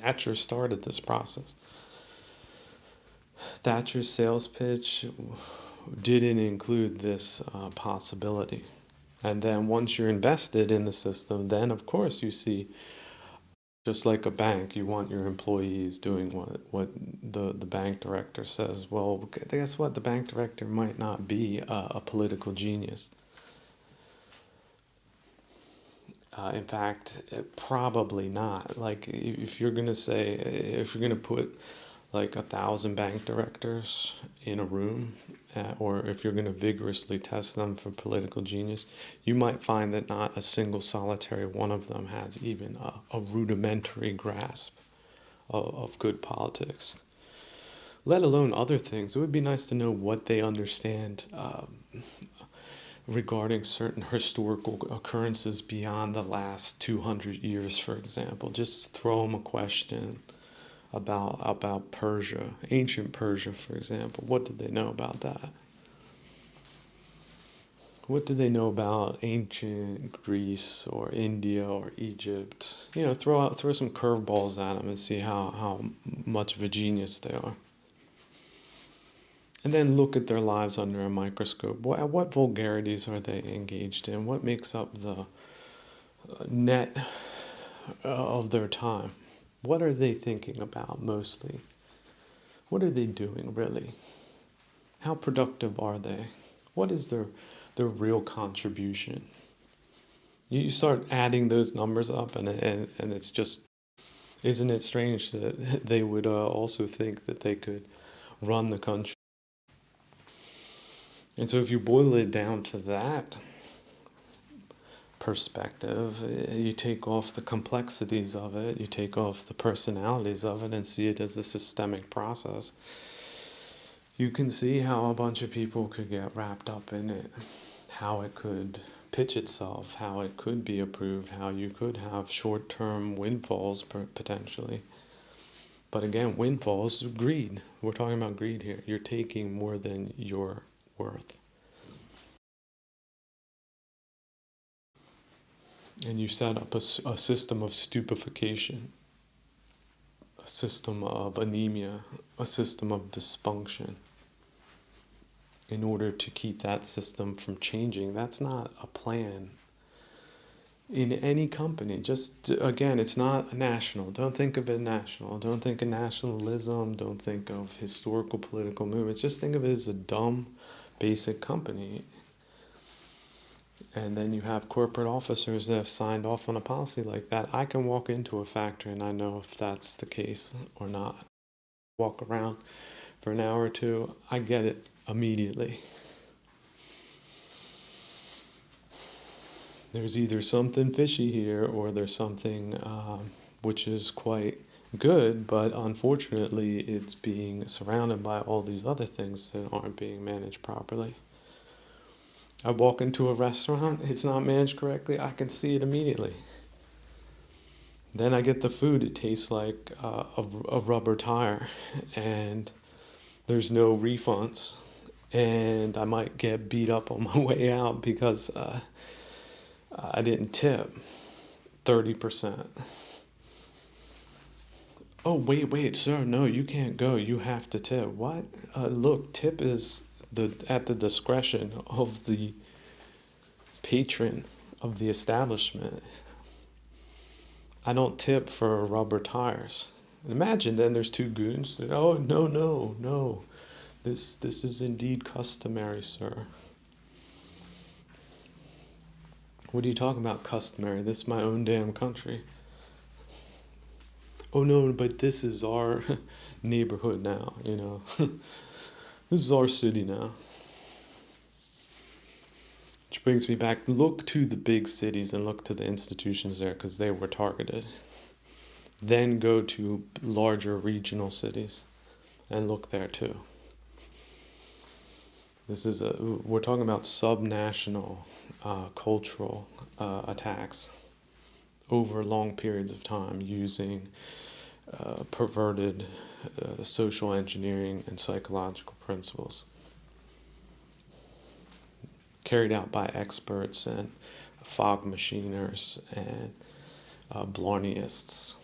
Thatcher started this process. Thatcher's sales pitch didn't include this possibility. And then once you're invested in the system, then of course you see, just like a bank, you want your employees doing what the bank director says. Well, guess what? The bank director might not be a political genius. In fact, probably not. Like, if you're gonna say, if you're gonna put like 1,000 bank directors in a room, or if you're gonna vigorously test them for political genius, you might find that not a single solitary one of them has even a rudimentary grasp of good politics, let alone other things. It would be nice to know what they understand regarding certain historical occurrences beyond the last 200 years, for example. Just throw them a question about Persia, ancient Persia, for example. What did they know about that? What do they know about ancient Greece or India or Egypt? Throw some curveballs at them and see how much of a genius they are. And then look at their lives under a microscope. What vulgarities are they engaged in? What makes up the net of their time? What are they thinking about mostly? What are they doing really? How productive are they? What is their real contribution? You start adding those numbers up, and it's just, isn't it strange that they would also think that they could run the country? And so if you boil it down to that perspective, you take off the complexities of it, you take off the personalities of it, and see it as a systemic process. You can see how a bunch of people could get wrapped up in it, how it could pitch itself, how it could be approved, how you could have short-term windfalls potentially. But again, windfalls, greed. We're talking about greed here. You're taking more than you're worth. And you set up a system of stupefaction, a system of anemia, a system of dysfunction, in order to keep that system from changing. That's not a plan in any company. Just, again, it's not national. Don't think of it national. Don't think of nationalism. Don't think of historical political movements. Just think of it as a dumb, basic company. And then you have corporate officers that have signed off on a policy like that. I can walk into a factory and I know if that's the case or not. Walk around for an hour or two, I get it immediately. There's either something fishy here or there's something which is quite good, but unfortunately it's being surrounded by all these other things that aren't being managed properly. I walk into a restaurant, it's not managed correctly, I can see it immediately. Then I get the food, it tastes like a rubber tire, and there's no refunds, and I might get beat up on my way out because I didn't tip 30%. Oh, wait, sir, no, you can't go, you have to tip. What? Look, tip is at the discretion of the patron of the establishment. I don't tip for rubber tires. Imagine then there's two goons that, oh, no. This is indeed customary, sir. What are you talking about, customary? This is my own damn country. Oh no, but this is our neighborhood now, This is our city now. Which brings me back, look to the big cities and look to the institutions there because they were targeted. Then go to larger regional cities and look there too. We're talking about subnational cultural attacks over long periods of time using perverted social engineering and psychological principles carried out by experts and fog machiners and Blarneyists.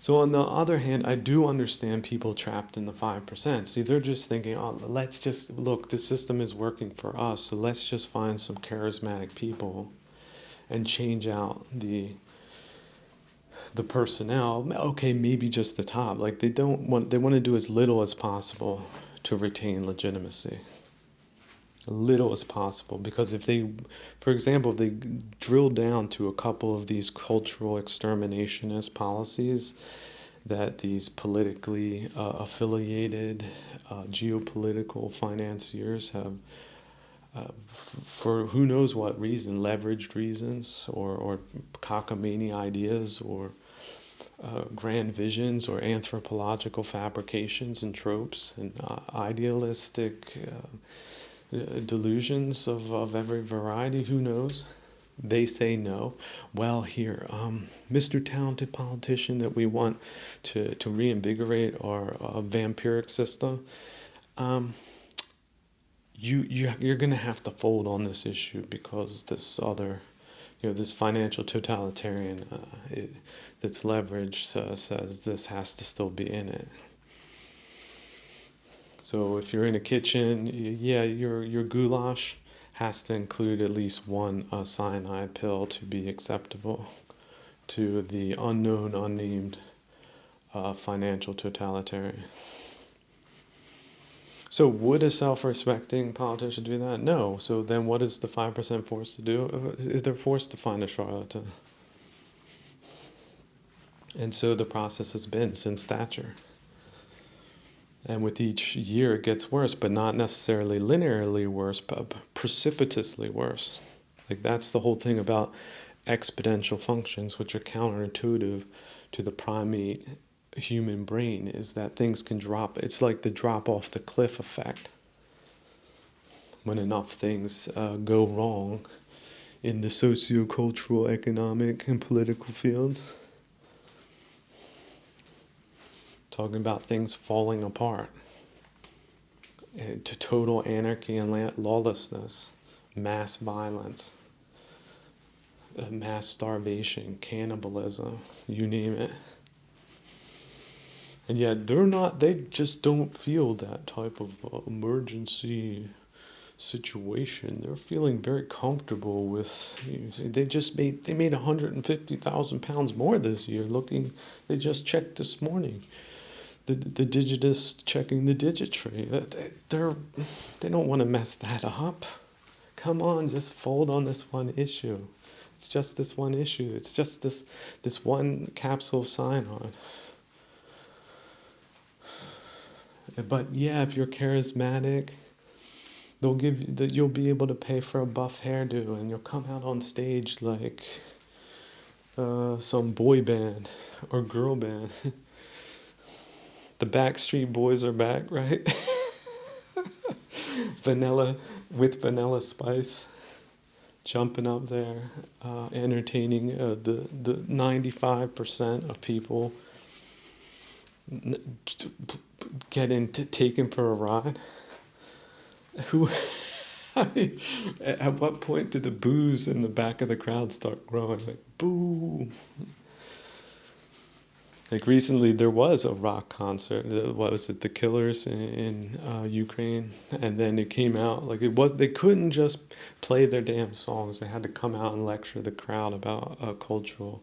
So on the other hand, I do understand people trapped in the 5%. See, they're just thinking, oh, let's just look, the system is working for us, so let's just find some charismatic people and change out the personnel. Okay, maybe just the top. Like they want to do as little as possible to retain legitimacy. Little as possible, because if they, for example, if they drill down to a couple of these cultural exterminationist policies that these politically affiliated geopolitical financiers have, for who knows what reason, leveraged reasons, or cockamamie ideas, or grand visions, or anthropological fabrications and tropes, and idealistic delusions of every variety, who knows? They say no. Well, here, Mr. Talented Politician that we want to reinvigorate our vampiric system, you're going to have to fold on this issue, because this other, this financial totalitarian that's leveraged says this has to still be in it. So if you're in a kitchen, yeah, your goulash has to include at least one cyanide pill to be acceptable to the unknown, unnamed financial totalitarian. So would a self-respecting politician do that? No. So then what is the 5% forced to do? Is they're forced to find a charlatan. And so the process has been since Thatcher. And with each year it gets worse, but not necessarily linearly worse, but precipitously worse. Like that's the whole thing about exponential functions, which are counterintuitive to the primate human brain, is that things can drop. It's like the drop off the cliff effect. When enough things go wrong in the socio-cultural, economic, and political fields. Talking about things falling apart, to total anarchy and lawlessness, mass violence, mass starvation, cannibalism, you name it. And yet they just don't feel that type of emergency situation. They're feeling very comfortable with, they made 150,000 pounds more this year. They just checked this morning. The digitists checking the digitry. They don't want to mess that up. Come on, just fold on this one issue. It's just this one issue. It's just this one capsule of cyanide. But yeah, if you're charismatic, you'll be able to pay for a buff hairdo, and you'll come out on stage like some boy band or girl band. The Backstreet Boys are back, right? Vanilla Spice jumping up there, entertaining the 95% of people getting taken for a ride. Who? I mean, at what point did the boos in the back of the crowd start growing? Like, boo! Like recently, there was a rock concert. What was it? The Killers in Ukraine, and then it came out like it was. They couldn't just play their damn songs. They had to come out and lecture the crowd about cultural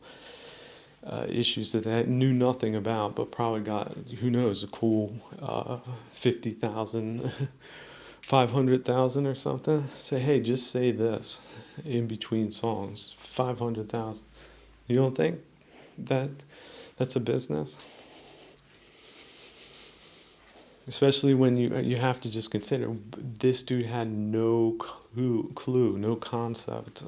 issues that they knew nothing about, but probably got, who knows, a cool 50,000, 500,000 or something. Say, hey, just say this in between songs. 500,000. You don't think that's a business? Especially when you have to just consider this dude had no clue, no concept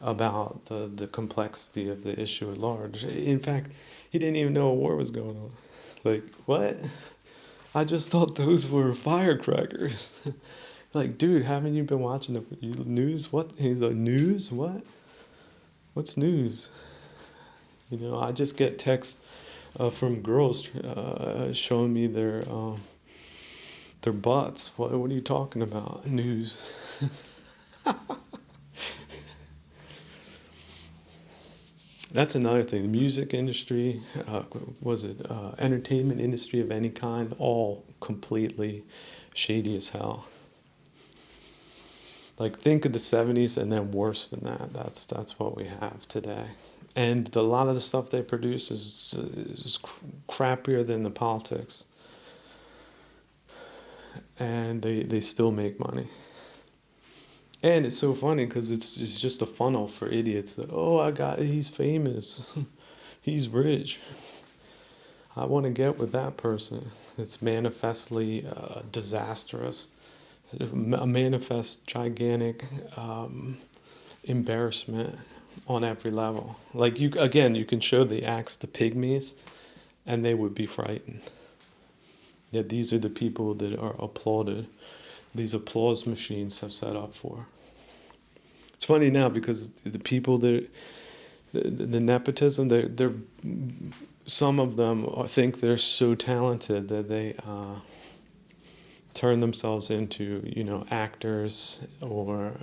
about the complexity of the issue at large. In fact, he didn't even know a war was going on. Like, what? I just thought those were firecrackers. Like, dude, haven't you been watching the news? What? He's like, news? What? What's news? I just get texts from girls showing me their butts. What are you talking about? News. That's another thing. The music industry, was it entertainment industry of any kind, all completely shady as hell. Like think of the '70s and then worse than that. That's what we have today. And a lot of the stuff they produce is crappier than the politics, and they still make money. And it's so funny because it's just a funnel for idiots. That, oh, he's famous, he's rich. I want to get with that person. It's manifestly disastrous, a manifest gigantic embarrassment on every level. Like you can show the axe to pygmies, and they would be frightened. Yet these are the people that are applauded. These applause machines have set up for. It's funny now because the people that the nepotism, they're some of them think they're so talented that they turn themselves into actors or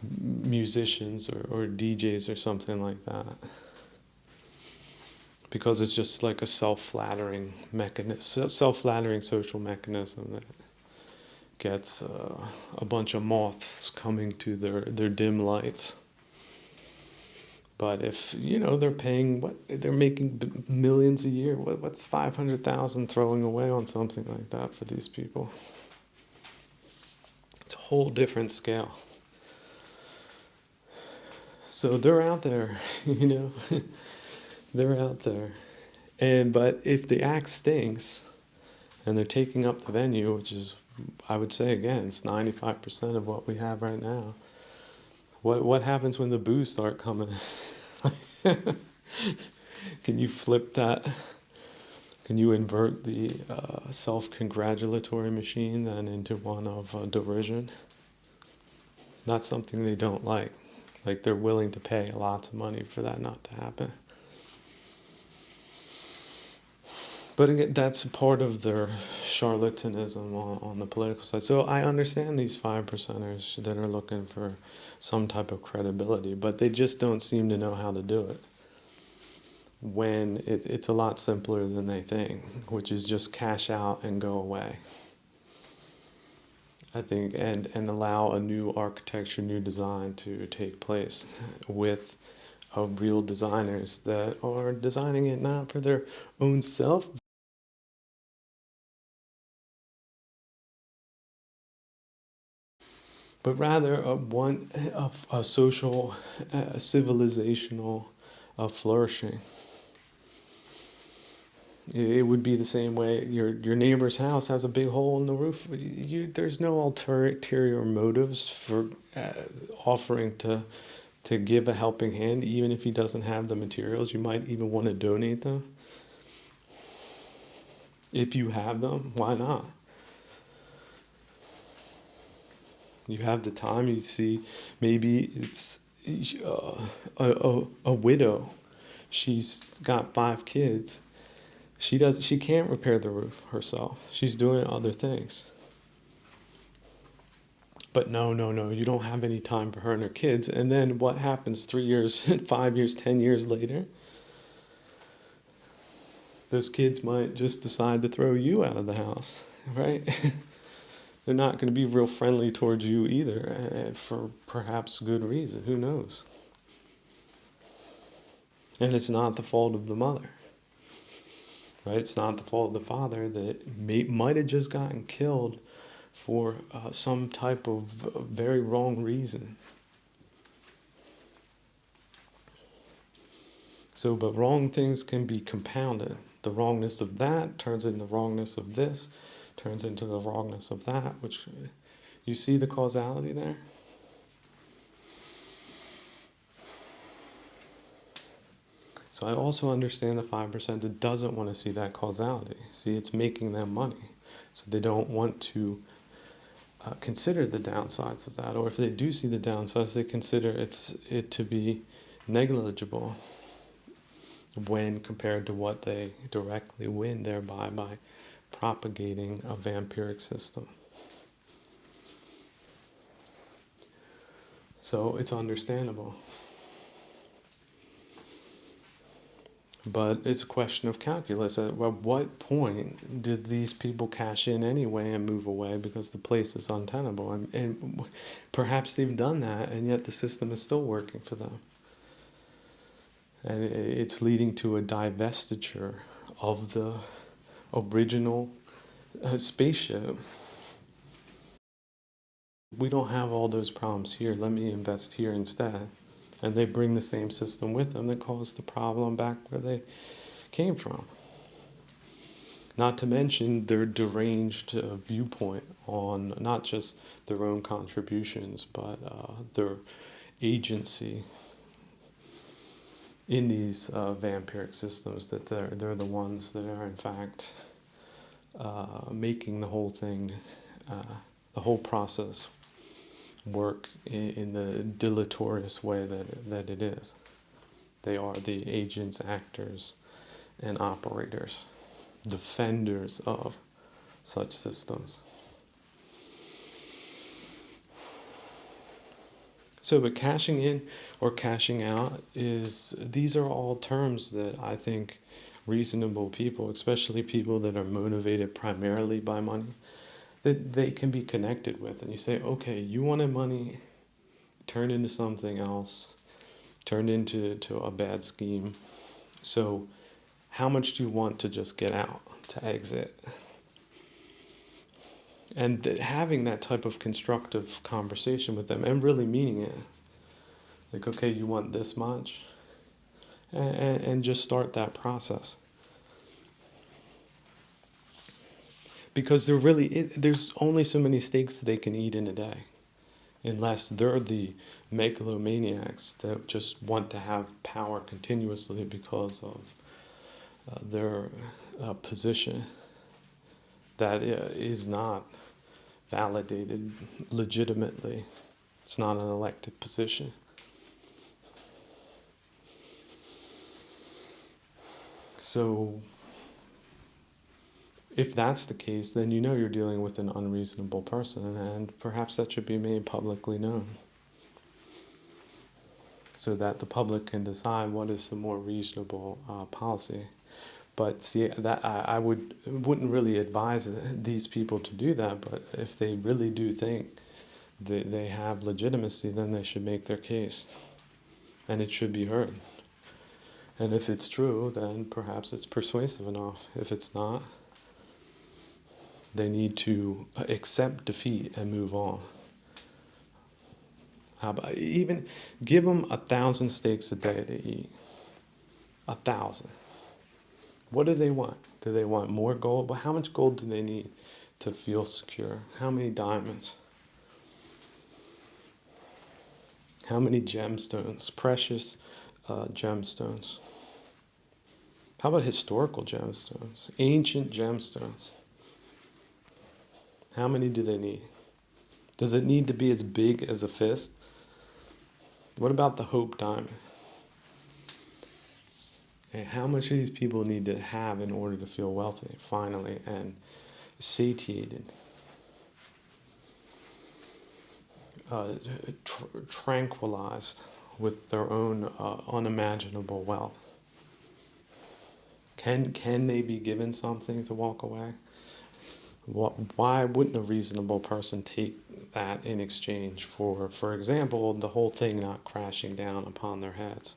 musicians or DJs or something like that, because it's just like a self-flattering mechanism, self-flattering social mechanism that gets a bunch of moths coming to their dim lights. But if they're paying they're making millions a year, what's 500,000 throwing away on something like that for these people? It's a whole different scale. So they're out there, they're out there, but if the act stinks, and they're taking up the venue, which is, I would say again, it's 95% of what we have right now. What happens when the boos start coming? Can you flip that? Can you invert the self-congratulatory machine then into one of derision? That's something they don't like. Like they're willing to pay lots of money for that not to happen. But again, that's part of their charlatanism on the political side. So I understand these 5%ers that are looking for some type of credibility, but they just don't seem to know how to do it. When it's a lot simpler than they think, which is just cash out and go away. I think, and allow a new architecture, new design to take place with real designers that are designing it not for their own self, but rather a social, civilizational flourishing. It would be the same way your neighbor's house has a big hole in the roof. There's no ulterior motives for offering to give a helping hand, even if he doesn't have the materials. You might even want to donate them. If you have them, why not? You have the time. You see, maybe it's a widow. She's got 5 kids. She can't repair the roof herself. She's doing other things. But no, you don't have any time for her and her kids. And then what happens 3 years, 5 years, 10 years later? Those kids might just decide to throw you out of the house, right? They're not going to be real friendly towards you either, for perhaps good reason. Who knows? And it's not the fault of the mother. Right? It's not the fault of the father that might have just gotten killed for some type of very wrong reason. So, but wrong things can be compounded. The wrongness of that turns into the wrongness of this, turns into the wrongness of that, which, you see the causality there? So I also understand the 5% that doesn't want to see that causality. See, it's making them money. So they don't want to consider the downsides of that. Or if they do see the downsides, they consider it to be negligible when compared to what they directly win thereby by propagating a vampiric system. So it's understandable. But it's a question of calculus. At what point did these people cash in anyway and move away because the place is untenable? And perhaps they've done that, and yet the system is still working for them. And it's leading to a divestiture of the original spaceship. We don't have all those problems here. Let me invest here instead. And they bring the same system with them that caused the problem back where they came from. Not to mention their deranged viewpoint on not just their own contributions, but their agency in these vampiric systems, that they're the ones that are in fact making the whole thing, the whole process work in the deleterious way that it is. They are the agents, actors, and operators, defenders of such systems. So, but cashing in or cashing out these are all terms that I think reasonable people, especially people that are motivated primarily by money, that they can be connected with. And you say, okay, you wanted money, turned into something else, turned into a bad scheme. So how much do you want to just get out, to exit? And having that type of constructive conversation with them and really meaning it. Like, okay, you want this much? And just start that process. Because there's only so many steaks they can eat in a day. Unless they're the megalomaniacs that just want to have power continuously because of their position that is not validated legitimately. It's not an elected position. So if that's the case, then you know you're dealing with an unreasonable person, and perhaps that should be made publicly known so that the public can decide what is the more reasonable policy. But see, that I wouldn't really advise these people to do that. But if they really do think that they have legitimacy, then they should make their case, and it should be heard. And if it's true, then perhaps it's persuasive enough. If it's not, they need to accept defeat and move on. How about even give them 1,000 steaks a day to eat? 1,000. What do they want? Do they want more gold? Well, how much gold do they need to feel secure? How many diamonds? How many gemstones? Precious gemstones. How about historical gemstones? Ancient gemstones. How many do they need? Does it need to be as big as a fist? What about the Hope Diamond? And how much do these people need to have in order to feel wealthy, finally, and satiated, tranquilized with their own unimaginable wealth? Can they be given something to walk away? Why wouldn't a reasonable person take that in exchange for example, the whole thing not crashing down upon their heads,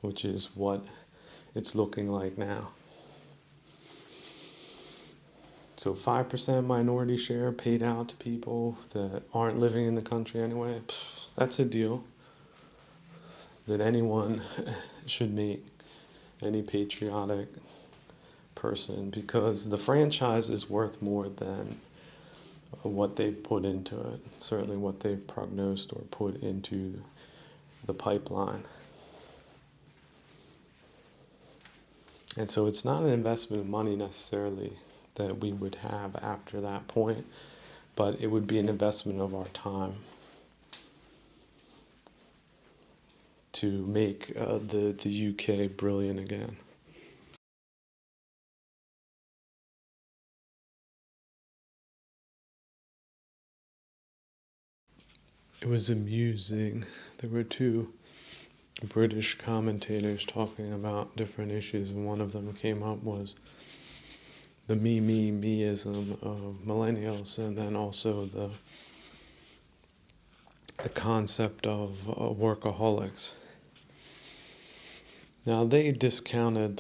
which is what it's looking like now? So 5% minority share paid out to people that aren't living in the country anyway, that's a deal that anyone should make, any patriotic person, because the franchise is worth more than what they've put into it, certainly what they've prognosed or put into the pipeline. And so it's not an investment of money necessarily that we would have after that point, but it would be an investment of our time to make the UK brilliant again. It was amusing. There were two British commentators talking about different issues, and one of them came up was the meism of millennials, and then also the concept of workaholics. Now they discounted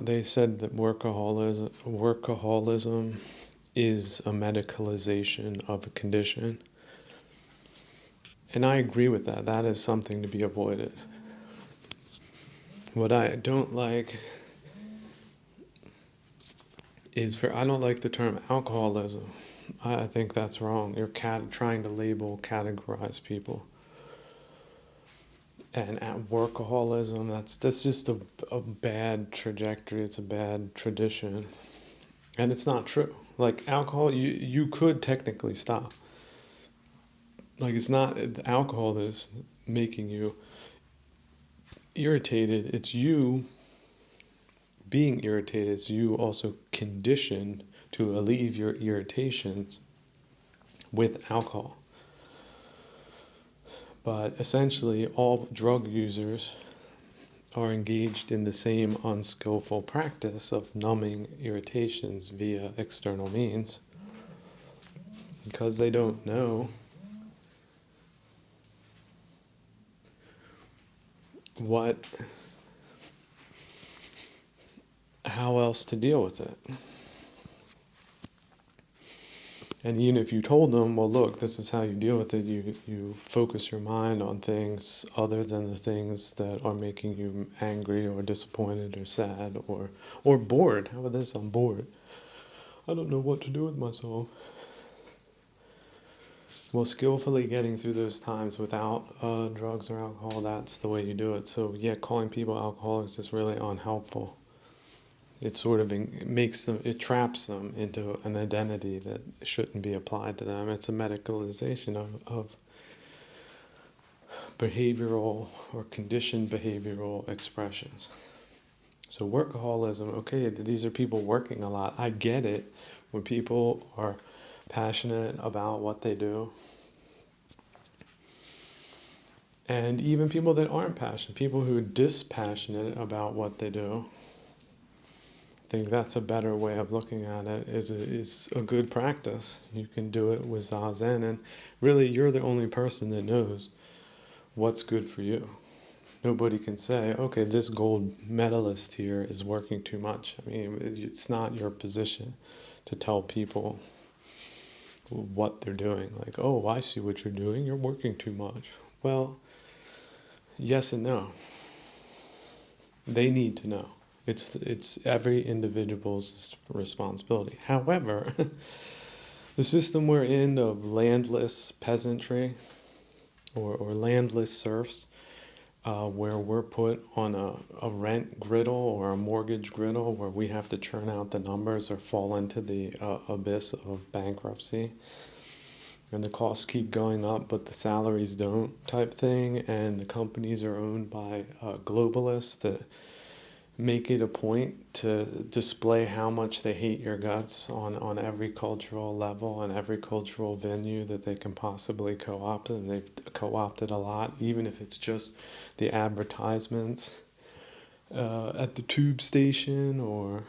they said that workaholism is a medicalization of a condition. And I agree with that. That is something to be avoided. What I don't like I don't like the term alcoholism. I think that's wrong. You're trying to categorize people. And at workaholism, that's just a bad trajectory. It's a bad tradition. And it's not true. Like alcohol, you could technically stop. Like it's not alcohol that's making you irritated. It's you being irritated. It's you also conditioned to alleviate your irritations with alcohol. But essentially, all drug users are engaged in the same unskillful practice of numbing irritations via external means because they don't know how else to deal with it. And even if you told them, well, look, this is how you deal with it, you focus your mind on things other than the things that are making you angry or disappointed or sad or bored. How about this? I'm bored. I don't know what to do with myself. Well, skillfully getting through those times without drugs or alcohol, that's the way you do it. So, yeah, calling people alcoholics is really unhelpful. It sort of it traps them into an identity that shouldn't be applied to them. It's a medicalization of behavioral or conditioned behavioral expressions. So workaholism, okay, these are people working a lot. I get it when people are passionate about what they do. And even people that aren't passionate, people who are dispassionate about what they do. I think that's a better way of looking at it, is a good practice. You can do it with Zazen, and really you're the only person that knows what's good for you. Nobody can say, okay, this gold medalist here is working too much. I mean, it's not your position to tell people what they're doing. Like, oh, I see what you're doing. You're working too much. Well, yes and no. They need to know. It's every individual's responsibility. However, the system we're in of landless peasantry or landless serfs, where we're put on a rent griddle or a mortgage griddle where we have to churn out the numbers or fall into the abyss of bankruptcy, and the costs keep going up but the salaries don't type thing, and the companies are owned by globalists that make it a point to display how much they hate your guts on every cultural level and every cultural venue that they can possibly co-opt, and they've co-opted a lot, even if it's just the advertisements at the tube station or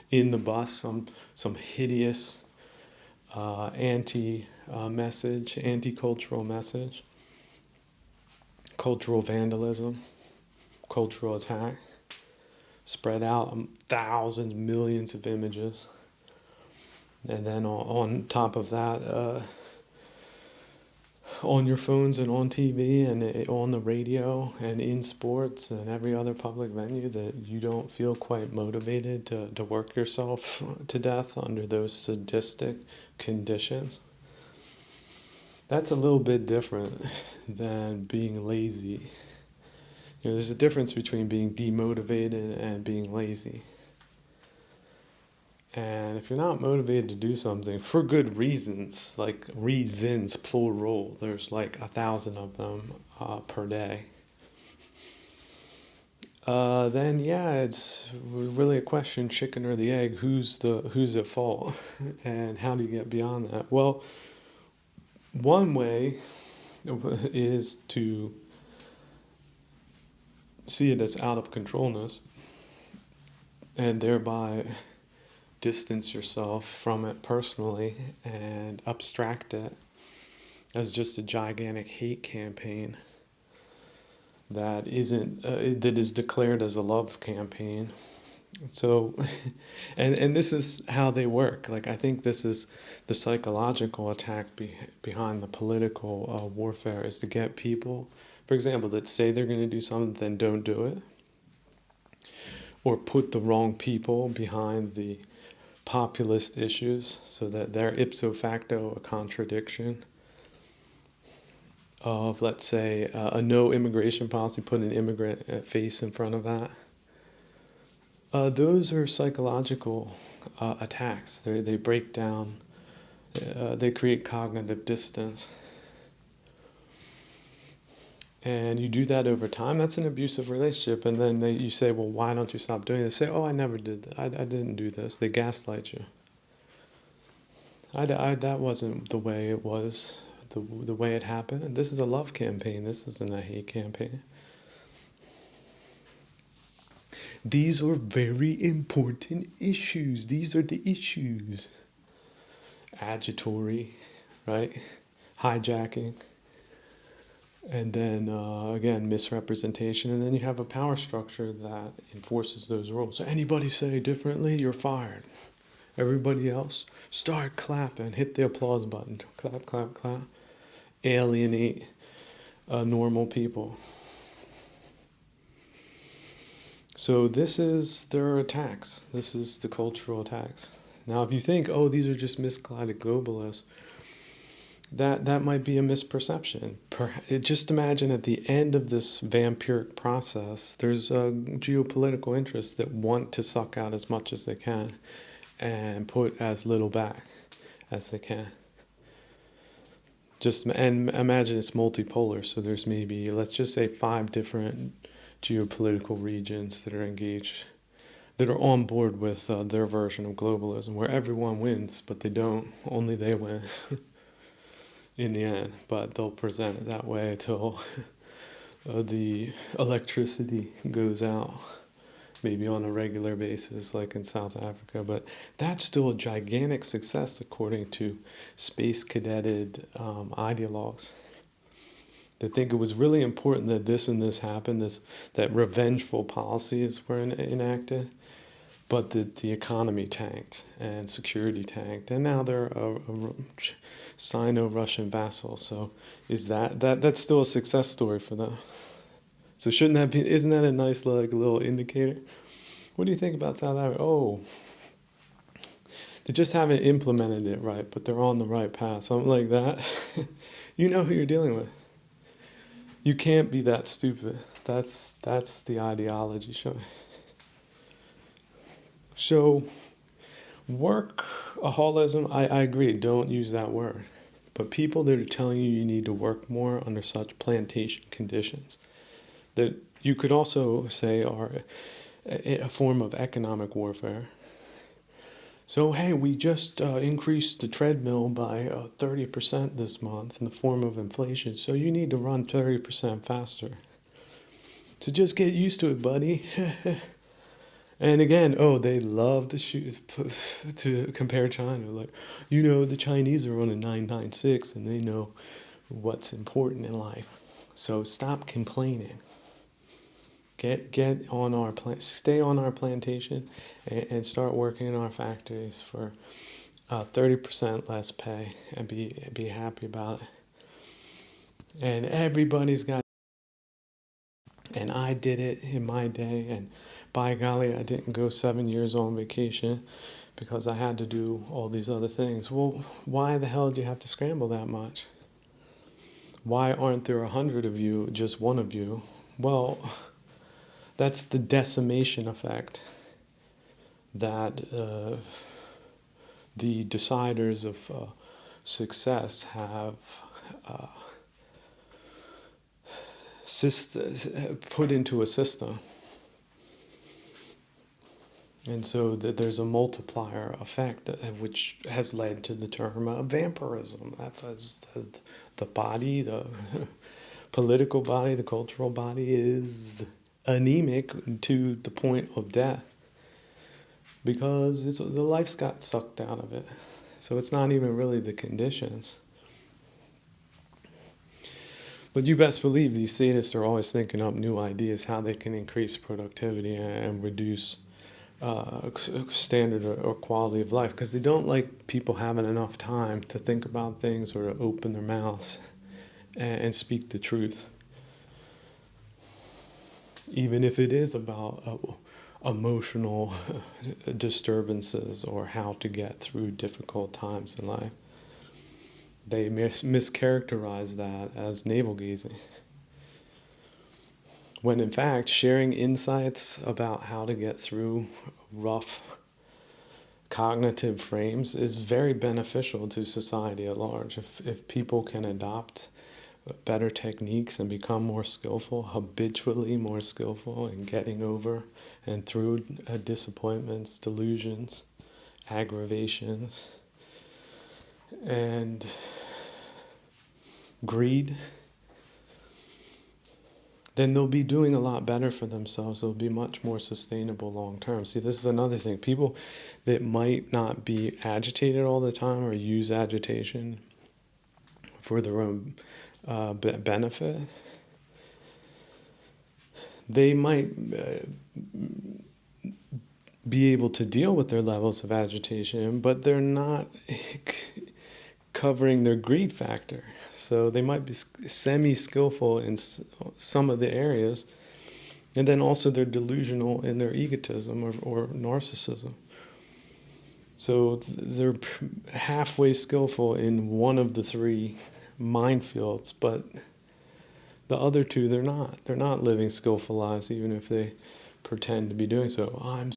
in the bus, some hideous anti-cultural message, cultural vandalism, cultural attack, spread out thousands, millions of images. And then on top of that, on your phones and on TV and on the radio and in sports and every other public venue, that you don't feel quite motivated to work yourself to death under those sadistic conditions. That's a little bit different than being lazy. There's a difference between being demotivated and being lazy. And if you're not motivated to do something for good reasons, like reasons, plural, there's like 1,000 of them per day, then yeah, it's really a question, chicken or the egg, who's at fault, and how do you get beyond that? Well, one way is to see it as out of controlness and thereby distance yourself from it personally and abstract it as just a gigantic hate campaign that isn't that is declared as a love campaign. So and this is how they work. Like, I think this is the psychological attack behind the political warfare, is to get people, for example, that say they're going to do something then don't do it, or put the wrong people behind the populist issues so that they're ipso facto a contradiction of, let's say, a no immigration policy, put an immigrant face in front of that. Those are psychological attacks. They break down, they create cognitive distance. And you do that over time, that's an abusive relationship. And then you say, well, why don't you stop doing this? Say, oh, I never did that. I didn't do this. They gaslight you. That wasn't the way it was, the way it happened. And this is a love campaign. This isn't a hate campaign. These are very important issues. These are the issues. Agitatory, right? Hijacking. And then, again, misrepresentation. And then you have a power structure that enforces those rules. So anybody say differently, you're fired. Everybody else, start clapping. Hit the applause button. Clap, clap, clap. Alienate normal people. So this is their attacks. This is the cultural attacks. Now, if you think, oh, these are just misguided globalists, that might be a misperception. Just imagine at the end of this vampiric process, there's geopolitical interests that want to suck out as much as they can and put as little back as they can. And imagine it's multipolar, so there's maybe, let's just say, 5 different geopolitical regions that are engaged, that are on board with their version of globalism, where everyone wins, but they don't. Only they win in the end. But they'll present it that way until the electricity goes out, maybe on a regular basis, like in South Africa. But that's still a gigantic success, according to space cadeted ideologues. They think it was really important that this and this happened, that revengeful policies were enacted, but that the economy tanked and security tanked, and now they're a Sino-Russian vassal. So is that's still a success story for them? So isn't that a nice little indicator? What do you think about South Africa? Oh, they just haven't implemented it right, but they're on the right path, something like that. You know who you're dealing with. You can't be that stupid. That's the ideology showing. So, workaholism, I agree, don't use that word. But people that are telling you need to work more under such plantation conditions, that you could also say are a form of economic warfare. So, hey, we just increased the treadmill by 30% this month in the form of inflation, so you need to run 30% faster. So just get used to it, buddy. And again, they love to compare China. Like, the Chinese are on a 996 and they know what's important in life. So stop complaining. Get on our stay on our plantation and start working in our factories for 30% less pay and be happy about it. And everybody's got. And I did it in my day, and by golly, I didn't go 7 years on vacation because I had to do all these other things. Well, why the hell do you have to scramble that much? Why aren't there 100 of you, just one of you? Well, that's the decimation effect that the deciders of success have put into a system. And so there's a multiplier effect which has led to the term vampirism. That's the body, the political body, the cultural body is anemic to the point of death because the life's got sucked out of it. So it's not even really the conditions. But you best believe these sadists are always thinking up new ideas how they can increase productivity and reduce standard or quality of life, because they don't like people having enough time to think about things or to open their mouths and speak the truth. Even if it is about emotional disturbances or how to get through difficult times in life. They mischaracterize that as navel gazing. When in fact, sharing insights about how to get through rough cognitive frames is very beneficial to society at large. If people can adopt better techniques and become more skillful, habitually more skillful in getting over and through disappointments, delusions, aggravations, and greed, then they'll be doing a lot better for themselves. They'll be much more sustainable long term. See, this is another thing. People that might not be agitated all the time or use agitation for their own benefit, they might be able to deal with their levels of agitation, but they're not covering their greed factor. So they might be semi-skillful in some of the areas, and then also they're delusional in their egotism or narcissism. So they're halfway skillful in one of the three minefields, but the other two, they're not. They're not living skillful lives, even if they pretend to be doing so.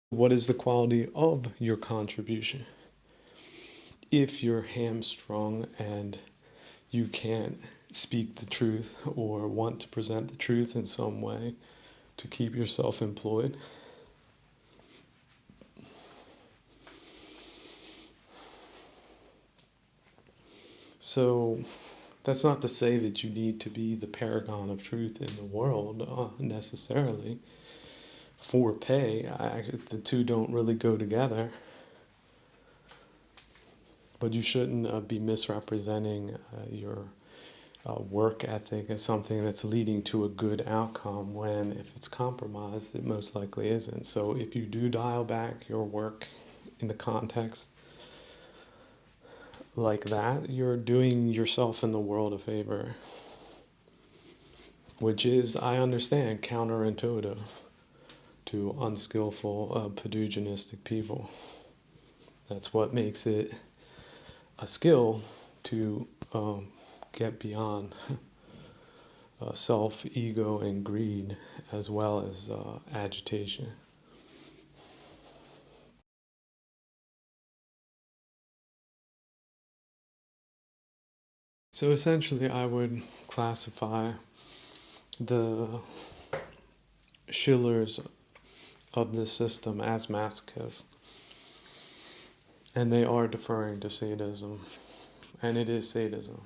What is the quality of your contribution? If you're hamstrung and you can't speak the truth or want to present the truth in some way to keep yourself employed, so that's not to say that you need to be the paragon of truth in the world necessarily for pay. The two don't really go together. But you shouldn't be misrepresenting your work ethic as something that's leading to a good outcome when, if it's compromised, it most likely isn't. So if you do dial back your work in the context like that, you're doing yourself and the world a favor, which is, I understand, counterintuitive to unskillful, pugilistic people. That's what makes it a skill to get beyond self, ego, and greed, as well as agitation. So essentially, I would classify the Schillers of this system as masochists, and they are deferring to sadism, and it is sadism.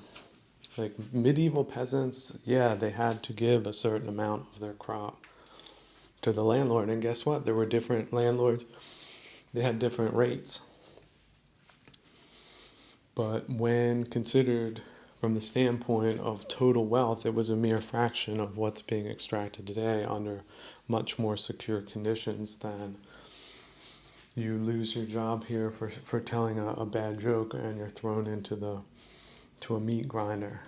Like medieval peasants, yeah, they had to give a certain amount of their crop to the landlord, and guess what? There were different landlords. They had different rates. But when considered from the standpoint of total wealth, it was a mere fraction of what's being extracted today under much more secure conditions than you lose your job here for telling a bad joke and you're thrown to a meat grinder,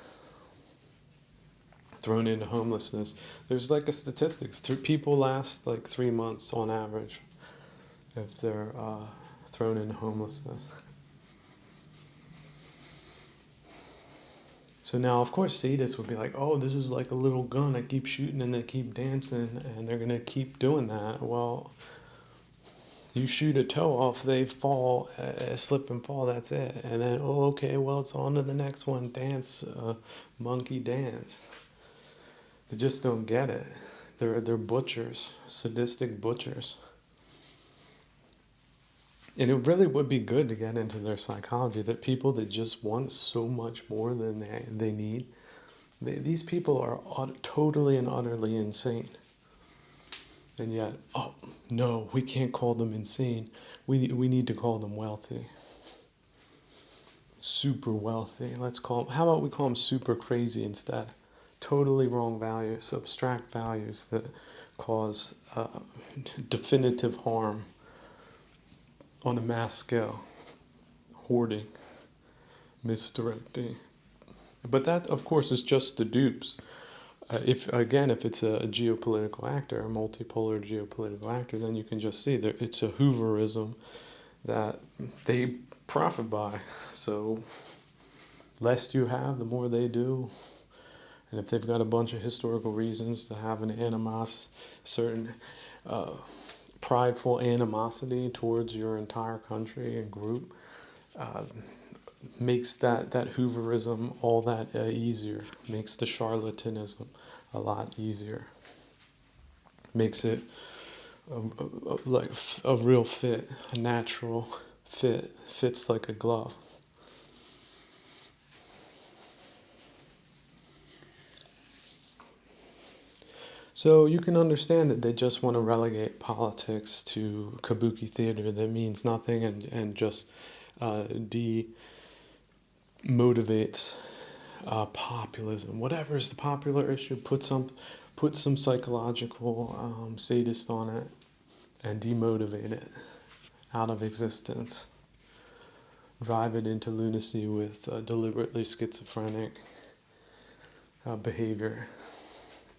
thrown into homelessness. There's like a statistic, people last like 3 months on average if they're thrown into homelessness. So now, of course, sadists would be like, oh, this is like a little gun. I keep shooting and they keep dancing and they're going to keep doing that. Well, you shoot a toe off, they fall, slip and fall, that's it. And then, oh, okay, well, it's on to the next one. Dance, monkey dance. They just don't get it. They're butchers, sadistic butchers. And it really would be good to get into their psychology, that people that just want so much more than they need, these people are totally and utterly insane. And yet, oh no, we can't call them insane. We need to call them wealthy, super wealthy. Let's call them, how about we call them super crazy instead? Totally wrong values, abstract values that cause definitive harm on a mass scale, hoarding, misdirecting. But that, of course, is just the dupes. If it's a geopolitical actor, a multipolar geopolitical actor, then you can just see that it's a Hooverism that they profit by. So, less you have, the more they do. And if they've got a bunch of historical reasons to have an certain uh, prideful animosity towards your entire country and group, uh, makes that Hooverism all that easier. Makes the charlatanism a lot easier. Makes it like a real fit, a natural fit. Fits like a glove. So you can understand that they just want to relegate politics to kabuki theater that means nothing and just demotivates populism. Whatever is the popular issue, put some psychological sadist on it and demotivate it out of existence. Drive it into lunacy with deliberately schizophrenic behavior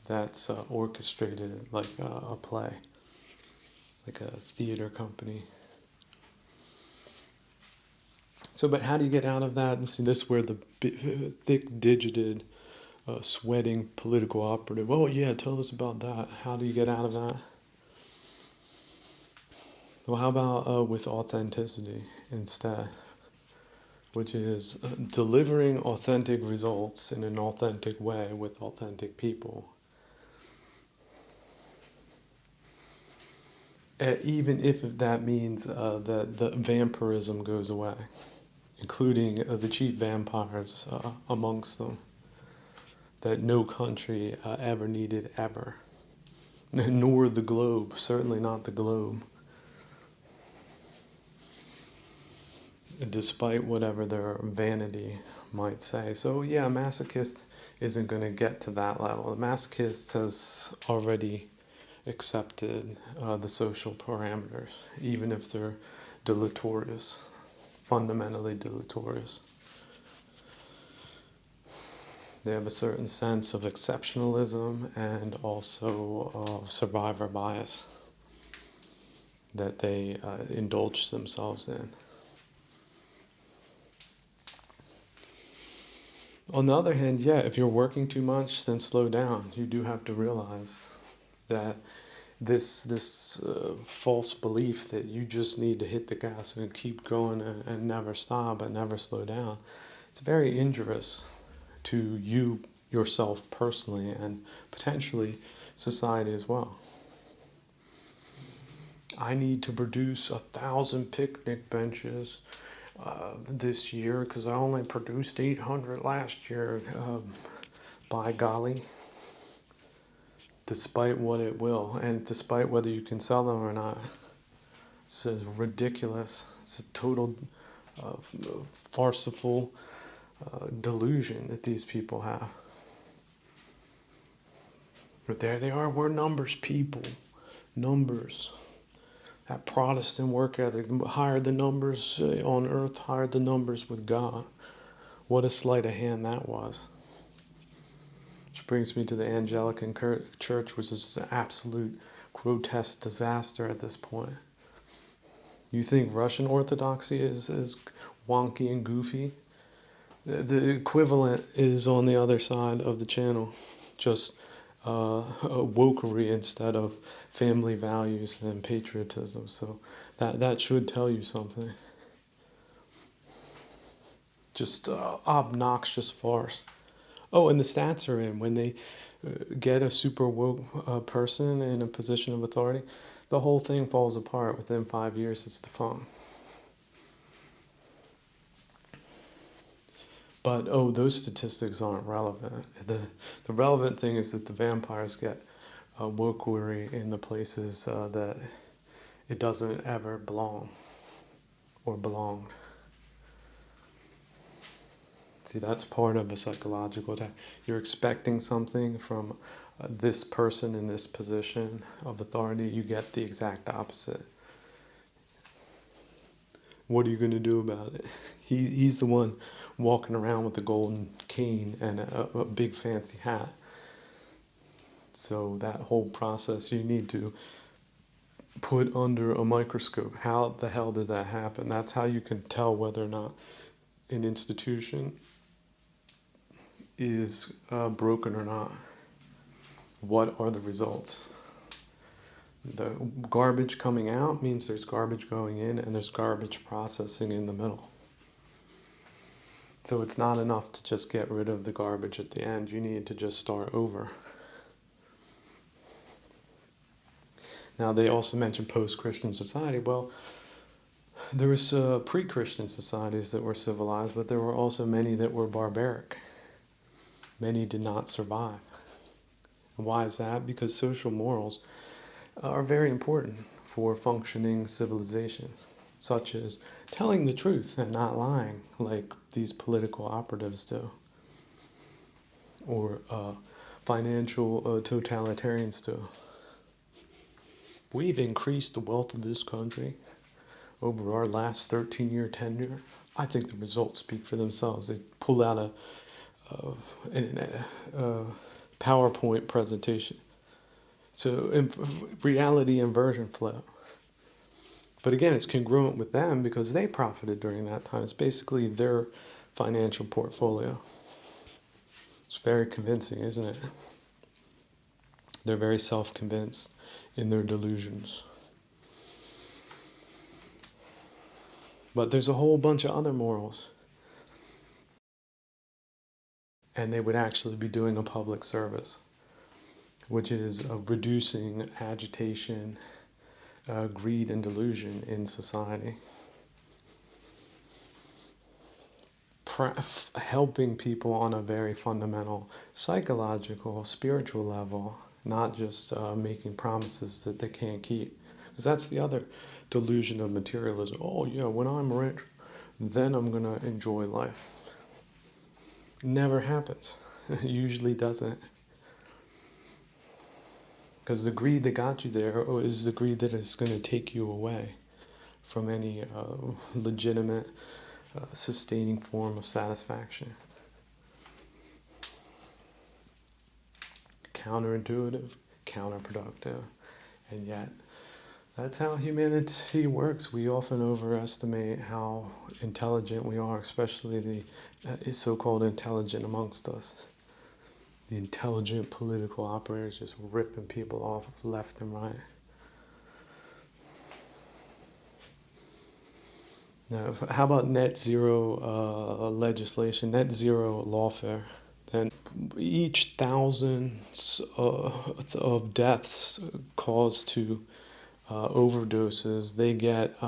that's orchestrated like a play, like a theater company. So, but how do you get out of that? And see, this is where the thick-digited, sweating political operative, oh yeah, tell us about that. How do you get out of that? Well, how about with authenticity instead? Which is delivering authentic results in an authentic way with authentic people. Even if that means that the vampirism goes away, including the chief vampires amongst them, that no country ever needed ever, nor the globe, certainly not the globe, despite whatever their vanity might say. So yeah, a masochist isn't going to get to that level. A masochist has already accepted the social parameters, even if they're deleterious, fundamentally deleterious. They have a certain sense of exceptionalism and also of survivor bias that they indulge themselves in. On the other hand, yeah, if you're working too much, then slow down. You do have to realize that this false belief that you just need to hit the gas and keep going and never stop and never slow down, it's very injurious to you yourself personally and potentially society as well. I need to produce 1,000 picnic benches this year because I only produced 800 last year. By golly, despite what it will, and despite whether you can sell them or not, it's ridiculous. It's a total farcical delusion that these people have. But there they are, we're numbers people. Numbers. That Protestant work ethic, higher the numbers on earth, higher the numbers with God. What a sleight of hand that was. Which brings me to the Anglican Church, which is an absolute grotesque disaster at this point. You think Russian Orthodoxy is wonky and goofy? The equivalent is on the other side of the channel, just wokery instead of family values and patriotism. So that should tell you something. Just obnoxious farce. Oh, and the stats are in. When they get a super woke person in a position of authority, the whole thing falls apart. Within 5 years, it's defunct. But, those statistics aren't relevant. The relevant thing is that the vampires get wokery in the places that it doesn't ever belong or belonged. See, that's part of a psychological attack. You're expecting something from this person in this position of authority, you get the exact opposite. What are you going to do about it? He's the one walking around with a golden cane and a big fancy hat. So that whole process you need to put under a microscope. How the hell did that happen? That's how you can tell whether or not an institution is broken or not. What are the results? The garbage coming out means there's garbage going in and there's garbage processing in the middle. So it's not enough to just get rid of the garbage at the end. You need to just start over. Now, they also mentioned post-Christian society. Well, there was pre-Christian societies that were civilized, but there were also many that were barbaric. Many did not survive. And why is that? Because social morals are very important for functioning civilizations, such as telling the truth and not lying, like these political operatives do, or financial totalitarians do. We've increased the wealth of this country over our last 13-year tenure. I think the results speak for themselves. They pull out a PowerPoint presentation. So reality inversion flow. But again, it's congruent with them because they profited during that time. It's basically their financial portfolio. It's very convincing, isn't it? They're very self-convinced in their delusions. But there's a whole bunch of other morals. And they would actually be doing a public service, which is reducing agitation, greed, and delusion in society. Helping people on a very fundamental psychological, spiritual level, not just making promises that they can't keep. Because that's the other delusion of materialism. Oh yeah, when I'm rich, then I'm going to enjoy life. Never happens. It usually doesn't. Because the greed that got you there is the greed that is going to take you away from any legitimate, sustaining form of satisfaction. Counterintuitive, counterproductive, and yet that's how humanity works. We often overestimate how intelligent we are, especially the so-called intelligent amongst us. The intelligent political operators just ripping people off left and right. Now, how about net zero legislation, net zero lawfare? Then each thousands of deaths caused to overdoses, they get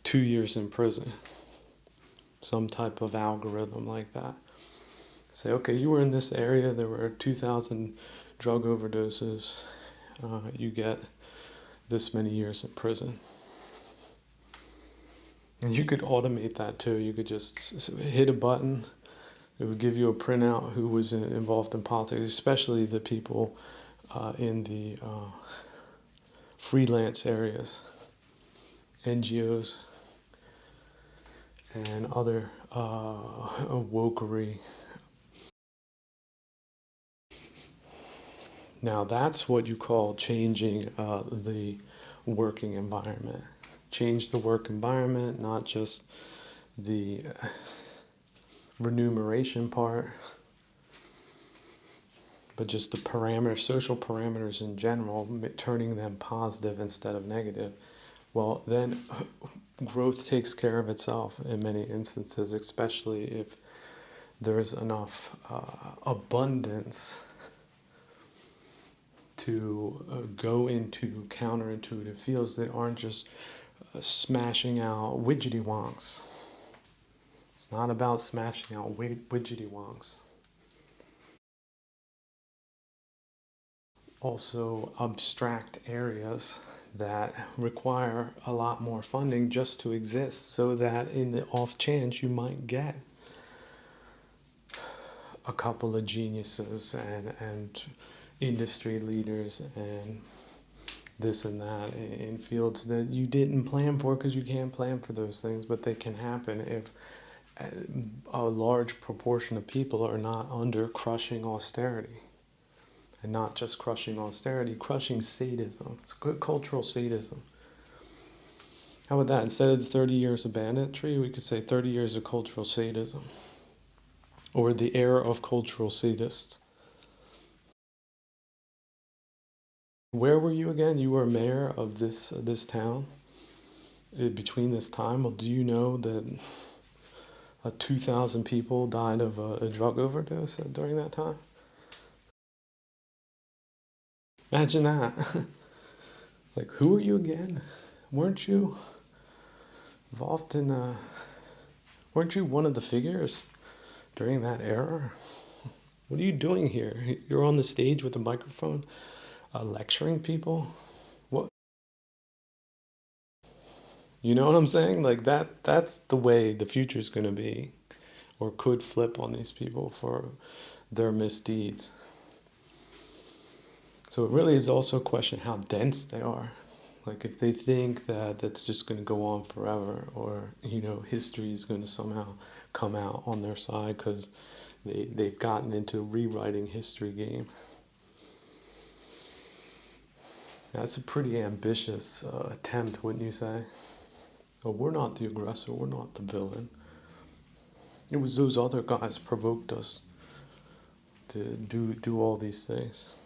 2 years in prison. Some type of algorithm like that. Say, okay, you were in this area, there were 2,000 drug overdoses, you get this many years in prison. And you could automate that too. You could just hit a button. It would give you a printout who was involved in politics, especially the people in the freelance areas, NGOs, and other wokery. Now that's what you call changing the working environment. Change the work environment, not just the remuneration part, but just the parameters, social parameters in general, turning them positive instead of negative. Well, then growth takes care of itself in many instances, especially if there's enough abundance to go into counterintuitive fields that aren't just smashing out widgety wonks. It's not about smashing out widgety wonks. also abstract areas that require a lot more funding just to exist, so that in the off chance you might get a couple of geniuses and industry leaders and this and that in fields that you didn't plan for, because you can't plan for those things, but they can happen if a large proportion of people are not under crushing austerity. And not just crushing austerity, crushing sadism. It's good cultural sadism. How about that? Instead of the 30 years of banditry, we could say 30 years of cultural sadism. Or the era of cultural sadists. Where were you again? You were mayor of this town between this time. Well, do you know that 2,000 people died of a drug overdose during that time? Imagine that. Like, who are you again? Weren't you involved in weren't you one of the figures during that era? What are you doing here? You're on the stage with a microphone, lecturing people. What? You know what I'm saying? Like that's the way the future's going to be, or could flip on these people for their misdeeds. So it really is also a question how dense they are. Like if they think that that's just going to go on forever, or history is going to somehow come out on their side because they've gotten into rewriting history game. That's a pretty ambitious attempt, wouldn't you say? Oh, we're not the aggressor, we're not the villain. It was those other guys provoked us to do all these things.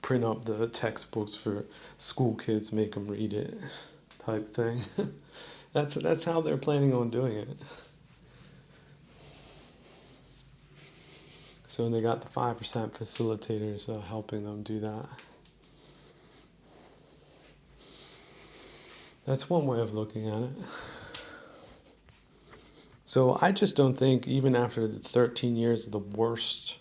Print up the textbooks for school kids, make them read it, type thing. That's how they're planning on doing it. So they got the 5% facilitators helping them do that. That's one way of looking at it. So I just don't think, even after the 13 years of the worst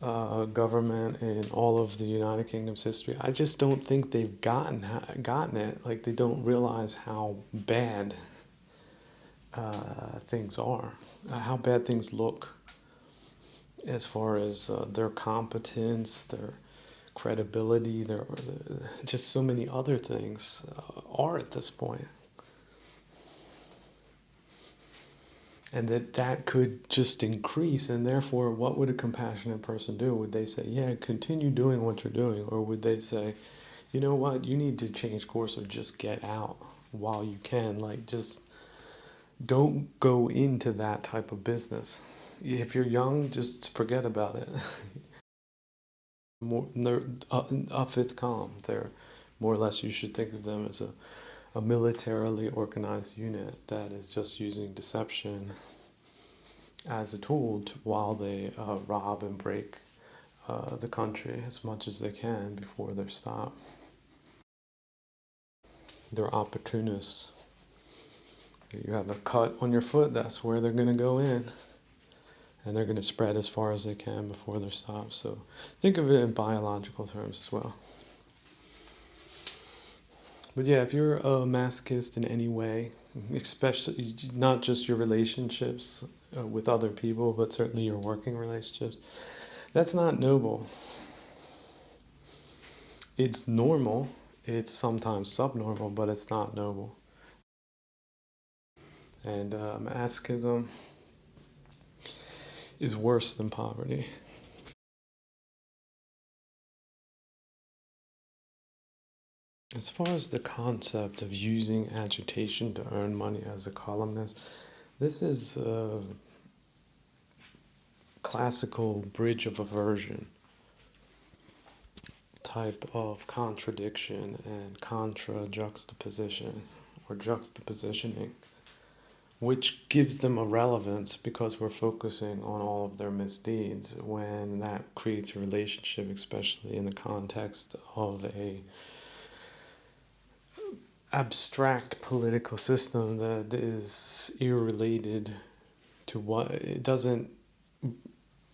government in all of the United Kingdom's history, I just don't think they've gotten it. Like, they don't realize how bad things are, how bad things look, as far as their competence, their credibility, their just so many other things are at this point. And that could just increase, and therefore, what would a compassionate person do? Would they say, yeah, continue doing what you're doing? Or would they say, you know what, you need to change course, or just get out while you can? Like, just don't go into that type of business. If you're young, just forget about it. They're a fifth column. They're more or less, you should think of them as a militarily organized unit that is just using deception as a tool while they rob and break the country as much as they can before they're stopped. They're opportunists. You have a cut on your foot, that's where they're going to go in. And they're going to spread as far as they can before they're stopped. So think of it in biological terms as well. But yeah, if you're a masochist in any way, especially not just your relationships with other people, but certainly your working relationships, that's not noble. It's normal, it's sometimes subnormal, but it's not noble. And masochism is worse than poverty. As far as the concept of using agitation to earn money as a columnist, this is a classical bridge of aversion type of contradiction and juxtaposition or juxtapositioning, which gives them a relevance because we're focusing on all of their misdeeds, when that creates a relationship, especially in the context of a abstract political system that is irrelated to what it doesn't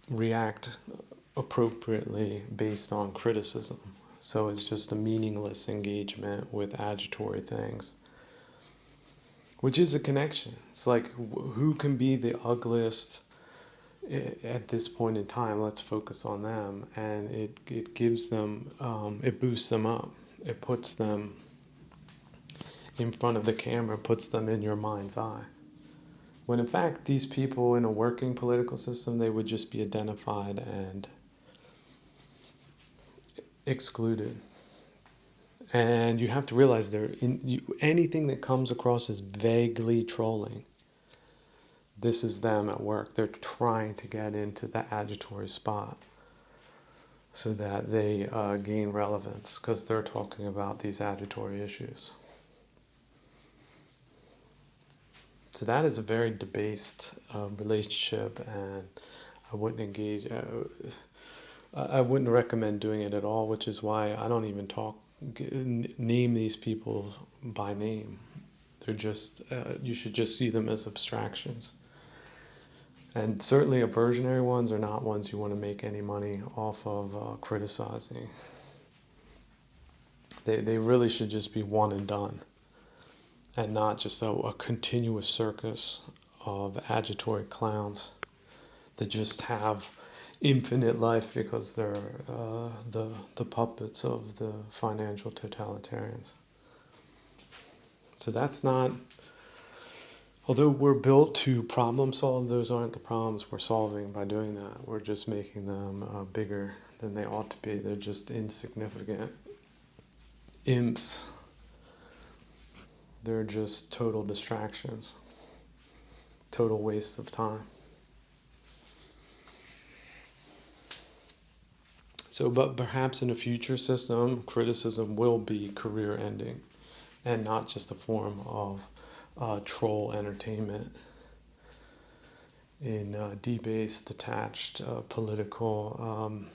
react appropriately based on criticism. So it's just a meaningless engagement with agitory things, which is a connection. It's like who can be the ugliest at this point in time. Let's focus on them, and it gives them, it boosts them up. It puts them in front of the camera, puts them in your mind's eye. When in fact, these people in a working political system, they would just be identified and excluded. And you have to realize anything that comes across as vaguely trolling, this is them at work. They're trying to get into the agitory spot so that they gain relevance because they're talking about these agitory issues. So that is a very debased relationship, and I wouldn't engage. I wouldn't recommend doing it at all, which is why I don't even name these people by name. They're just, you should just see them as abstractions. And certainly aversionary ones are not ones you want to make any money off of criticizing. They really should just be one and done, and not just a continuous circus of agitory clowns that just have infinite life because they're the puppets of the financial totalitarians. So that's not, although we're built to problem solve, those aren't the problems we're solving by doing that. We're just making them bigger than they ought to be. They're just insignificant imps. They're just total distractions, total waste of time. So, but perhaps in a future system, criticism will be career ending and not just a form of troll entertainment in debased, detached political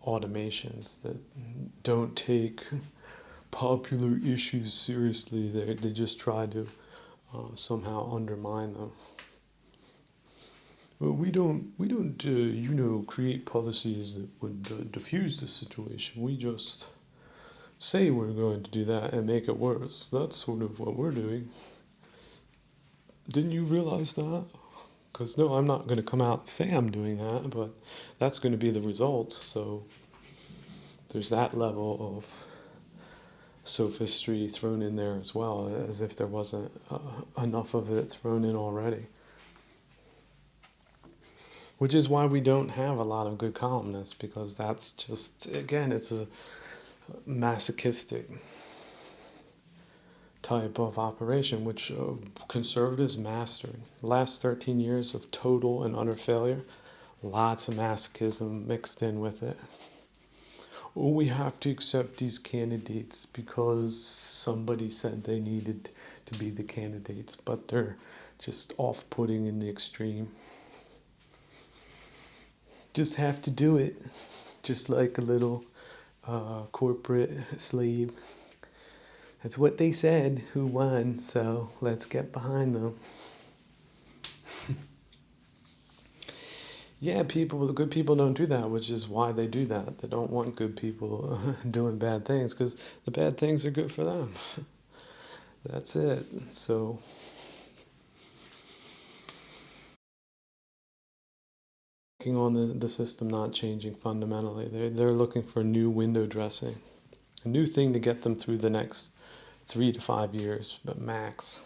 automations that don't take popular issues seriously. They just try to somehow undermine them. Well, we don't create policies that would diffuse the situation. We just say we're going to do that and make it worse. That's sort of what we're doing. Didn't you realize that? Because no, I'm not going to come out and say I'm doing that, but that's going to be the result. So there's that level of sophistry thrown in there as well, as if there wasn't enough of it thrown in already. Which is why we don't have a lot of good columnists, because that's just, again, it's a masochistic type of operation, which conservatives mastered. The last 13 years of total and utter failure, lots of masochism mixed in with it. Oh, we have to accept these candidates because somebody said they needed to be the candidates, but they're just off-putting in the extreme. Just have to do it, just like a little corporate slave. That's what they said, who won, so let's get behind them. Yeah, the good people don't do that, which is why they do that. They don't want good people doing bad things, because the bad things are good for them. That's it. So on the system not changing fundamentally. They're looking for new window dressing, a new thing to get them through the next 3 to 5 years, but max.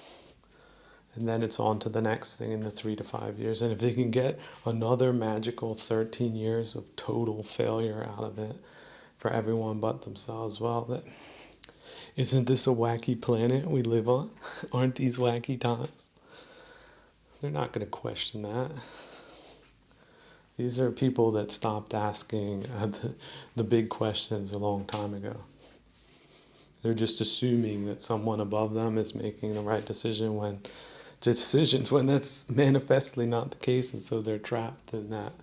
And then it's on to the next thing in the 3 to 5 years. And if they can get another magical 13 years of total failure out of it for everyone but themselves, well, isn't this a wacky planet we live on? Aren't these wacky times? They're not going to question that. These are people that stopped asking the big questions a long time ago. They're just assuming that someone above them is making the right decisions when that's manifestly not the case, and so they're trapped in that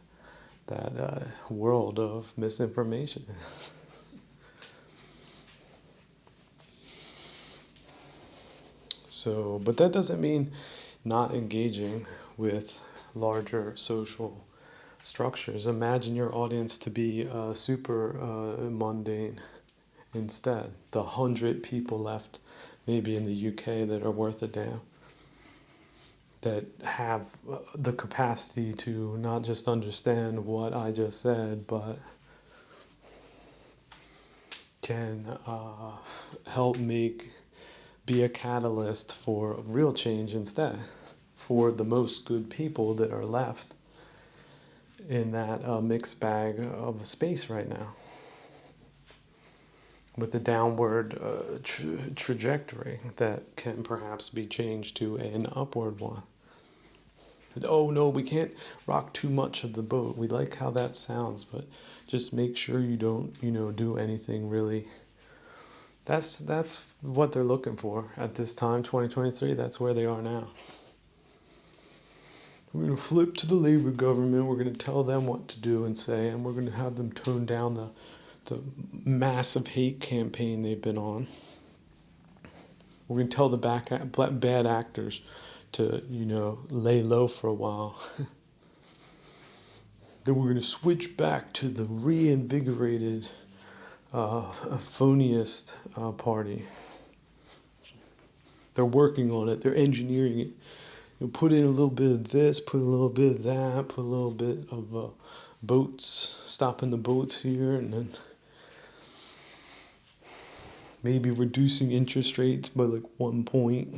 world of misinformation. So, but that doesn't mean not engaging with larger social structures. Imagine your audience to be super mundane instead. The 100 people left, maybe in the UK, that are worth a damn, that have the capacity to not just understand what I just said, but can help be a catalyst for real change instead, for the most good people that are left in that mixed bag of space right now, with a downward trajectory that can perhaps be changed to an upward one. Oh no, we can't rock too much of the boat. We like how that sounds, but just make sure you don't, do anything really. That's what they're looking for at this time, 2023. That's where they are now. We're going to flip to the Labour government. We're going to tell them what to do and say, and we're going to have them tone down the massive hate campaign they've been on. We're going to tell the bad actors to, lay low for a while. Then we're going to switch back to the reinvigorated phoniest party. They're working on it. They're engineering it. Put in a little bit of this, put a little bit of that, put a little bit of boats, stopping the boats here, and then maybe reducing interest rates by like 1 point.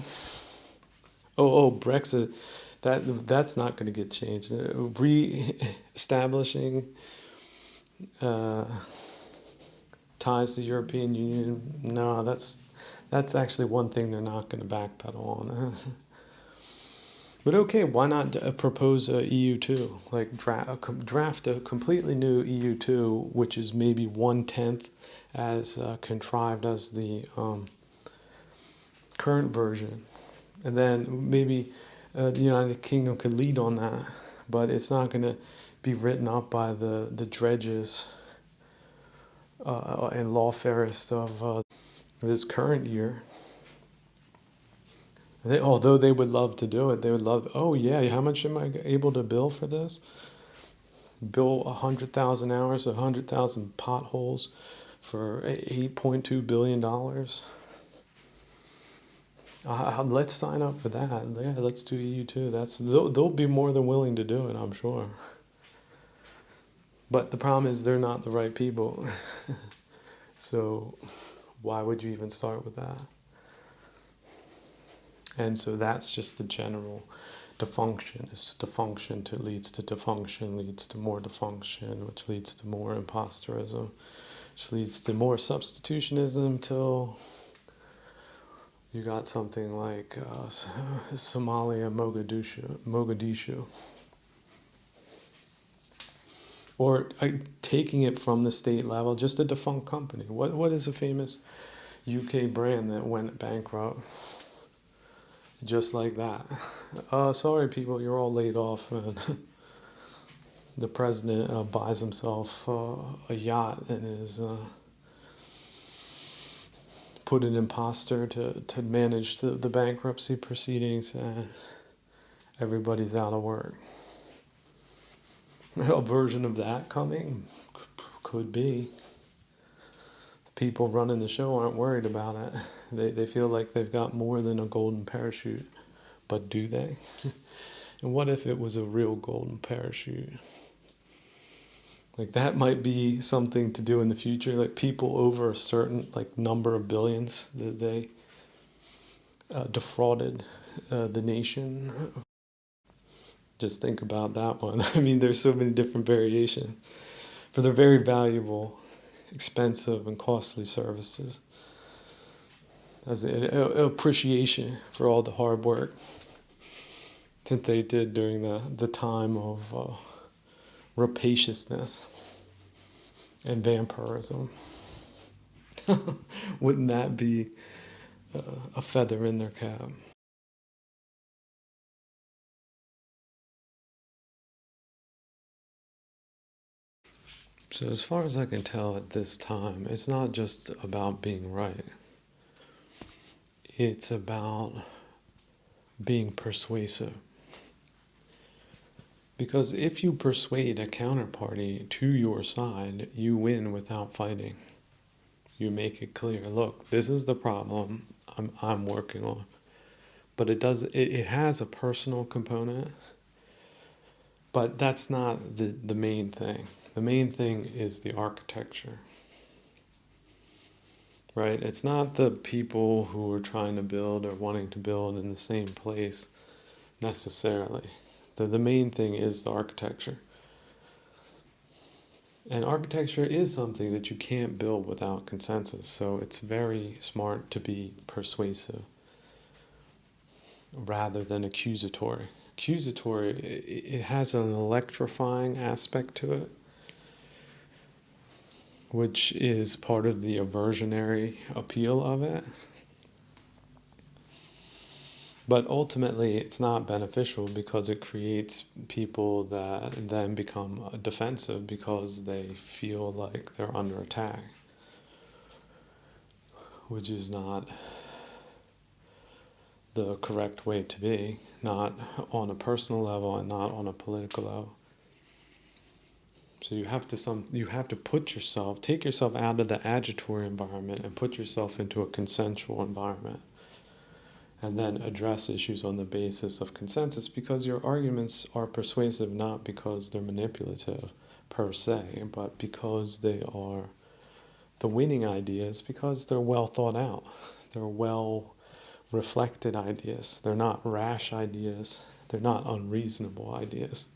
Oh, Brexit, that's not going to get changed. Re-establishing ties to the European Union, no, that's actually one thing they're not going to backpedal on. But okay, why not propose a EU2? Like draft a completely new EU2, which is maybe 1/10 as contrived as the current version. And then maybe the United Kingdom could lead on that, but it's not going to be written up by the dredges and lawfarists of this current year. Although they would love to do it, they would love, oh yeah, how much am I able to bill for this? Bill 100,000 hours, 100,000 potholes for $8.2 billion. Let's sign up for that. Yeah, let's do EU2. They'll be more than willing to do it, I'm sure. But the problem is they're not the right people. So why would you even start with that? And so that's just the general dysfunction. It's dysfunction leads to dysfunction, leads to more dysfunction, which leads to more imposterism, which leads to more substitutionism till you got something like Somalia, Mogadishu. Or taking it from the state level, just a defunct company. What is a famous UK brand that went bankrupt? Just like that. Sorry, people, you're all laid off. And the president buys himself a yacht and is put an imposter to manage the bankruptcy proceedings, and everybody's out of work. A version of that coming? Could be. The people running the show aren't worried about it. They feel like they've got more than a golden parachute. But do they? And what if it was a real golden parachute? Like that might be something to do in the future. Like people over a certain number of billions that they defrauded the nation. Just think about that one. I mean, there's so many different variations for their very valuable, expensive, and costly services. As an appreciation for all the hard work that they did during the time of rapaciousness and vampirism. Wouldn't that be a feather in their cap? So as far as I can tell at this time, it's not just about being right. It's about being persuasive. Because if you persuade a counterparty to your side, you win without fighting. You make it clear, look, this is the problem I'm working on. But it has a personal component, but that's not the main thing. The main thing is the architecture. Right? It's not the people who are trying to build or wanting to build in the same place necessarily. The main thing is the architecture. And architecture is something that you can't build without consensus, so it's very smart to be persuasive rather than accusatory. Accusatory, it has an electrifying aspect to it, which is part of the aversionary appeal of it. But ultimately, it's not beneficial because it creates people that then become defensive because they feel like they're under attack, which is not the correct way to be, not on a personal level and not on a political level. So you have to take yourself out of the agitatory environment and put yourself into a consensual environment. And then address issues on the basis of consensus, because your arguments are persuasive not because they're manipulative per se, but because they are the winning ideas, because they're well thought out. They're well reflected ideas. They're not rash ideas. They're not unreasonable ideas.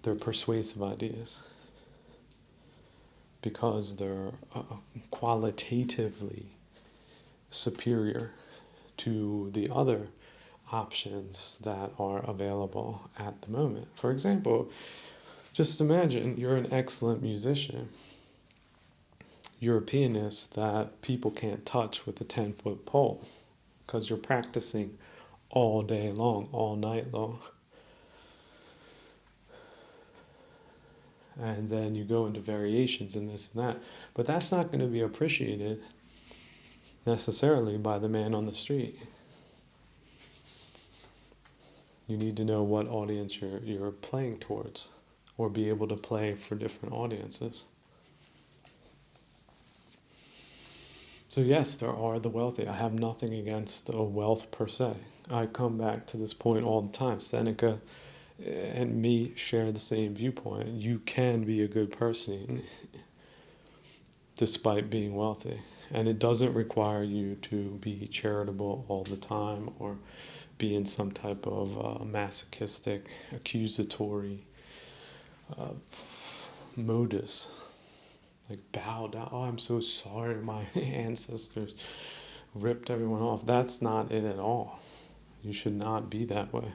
They're persuasive ideas because they're qualitatively superior to the other options that are available at the moment. For example, just imagine you're an excellent musician. You're a pianist that people can't touch with a 10-foot pole because you're practicing all day long, all night long. And then you go into variations and this and that. But that's not going to be appreciated necessarily by the man on the street. You need to know what audience you're playing towards, or be able to play for different audiences. So yes, there are the wealthy. I have nothing against wealth per se. I come back to this point all the time. Seneca and me share the same viewpoint. You can be a good person despite being wealthy. And it doesn't require you to be charitable all the time or be in some type of masochistic, accusatory modus. Like bow down, oh, I'm so sorry, my ancestors ripped everyone off. That's not it at all. You should not be that way.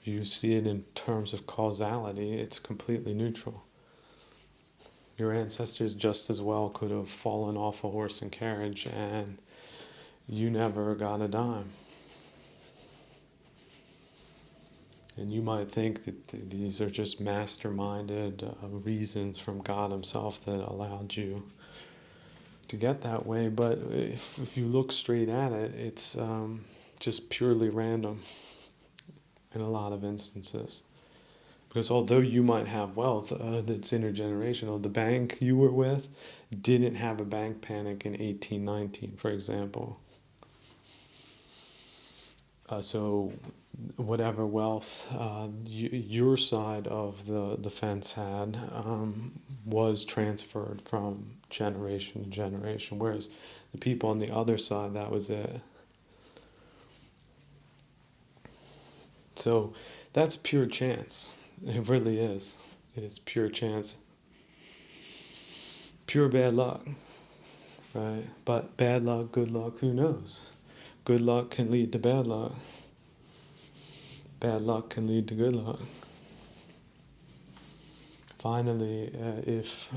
If you see it in terms of causality, it's completely neutral. Your ancestors just as well could have fallen off a horse and carriage and you never got a dime. And you might think that these are just masterminded reasons from God himself that allowed you to get that way. But if you look straight at it, it's just purely random in a lot of instances. Because although you might have wealth that's intergenerational, the bank you were with didn't have a bank panic in 1819, for example. So whatever wealth your side of the fence had was transferred from generation to generation, whereas the people on the other side, that was it. So that's pure chance. It really is. It is pure chance. Pure bad luck, right? But bad luck, good luck, who knows? Good luck can lead to bad luck. Bad luck can lead to good luck. Finally, if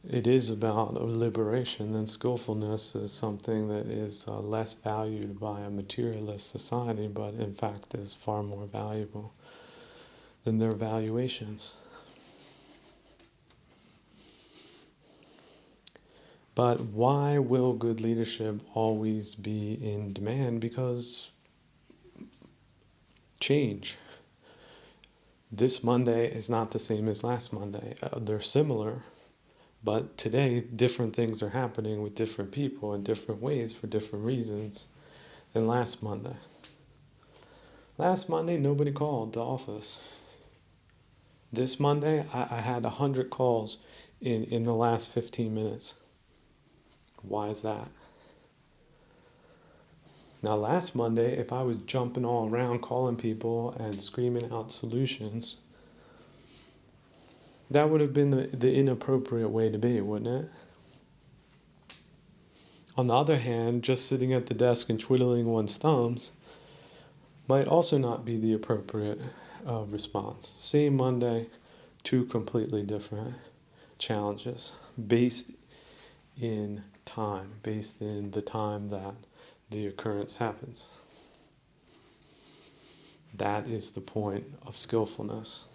it is about liberation, then skillfulness is something that is less valued by a materialist society, but in fact is far more valuable than their valuations. But why will good leadership always be in demand? Because change. This Monday is not the same as last Monday. They're similar, but today different things are happening with different people in different ways for different reasons than last Monday. Last Monday, nobody called the office. This Monday, I had 100 calls in the last 15 minutes. Why is that? Now, last Monday, if I was jumping all around calling people and screaming out solutions, that would have been the inappropriate way to be, wouldn't it? On the other hand, just sitting at the desk and twiddling one's thumbs might also not be the appropriate response. Same Monday, two completely different challenges based in time, based in the time that the occurrence happens. That is the point of skillfulness.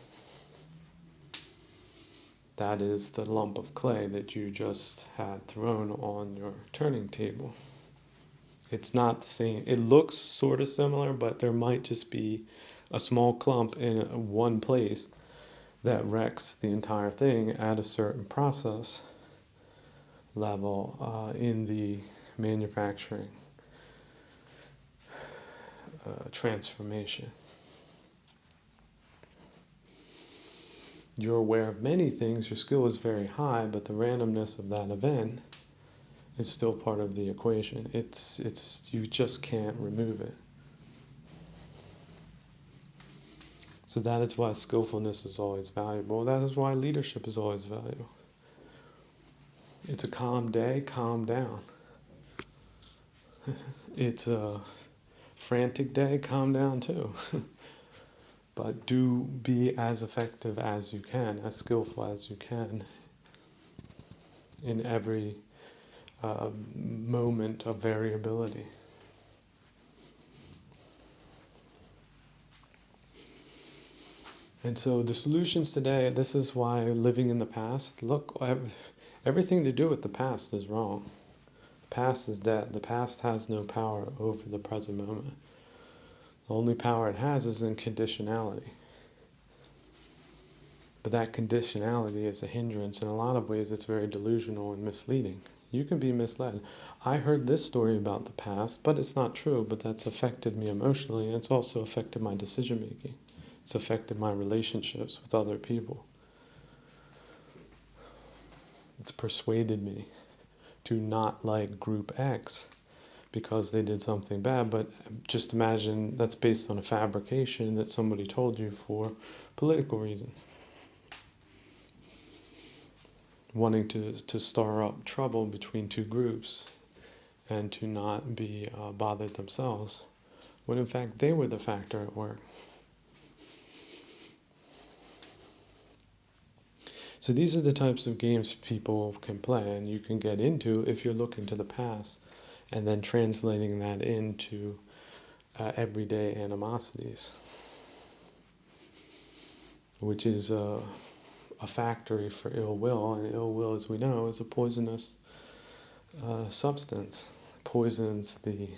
That is the lump of clay that you just had thrown on your turning table. It's not the same. It looks sort of similar, but there might just be a small clump in one place that wrecks the entire thing at a certain process level in the manufacturing transformation. You're aware of many things, your skill is very high, but the randomness of that event is still part of the equation. It's you just can't remove it. So that is why skillfulness is always valuable. That is why leadership is always valuable. It's a calm day, calm down. It's a frantic day, calm down too. But do be as effective as you can, as skillful as you can in every moment of variability. And so the solutions today, this is why living in the past, look, everything to do with the past is wrong. The past is dead. The past has no power over the present moment. The only power it has is in conditionality. But that conditionality is a hindrance. In a lot of ways, it's very delusional and misleading. You can be misled. I heard this story about the past, but it's not true, but that's affected me emotionally, and it's also affected my decision making. It's affected my relationships with other people. It's persuaded me to not like group X because they did something bad, but just imagine that's based on a fabrication that somebody told you for political reasons. Wanting to stir up trouble between two groups and to not be bothered themselves, when in fact they were the factor at work. So these are the types of games people can play and you can get into if you're looking to the past and then translating that into everyday animosities, which is a factory for ill will, and ill will, as we know, is a poisonous substance. Poisons the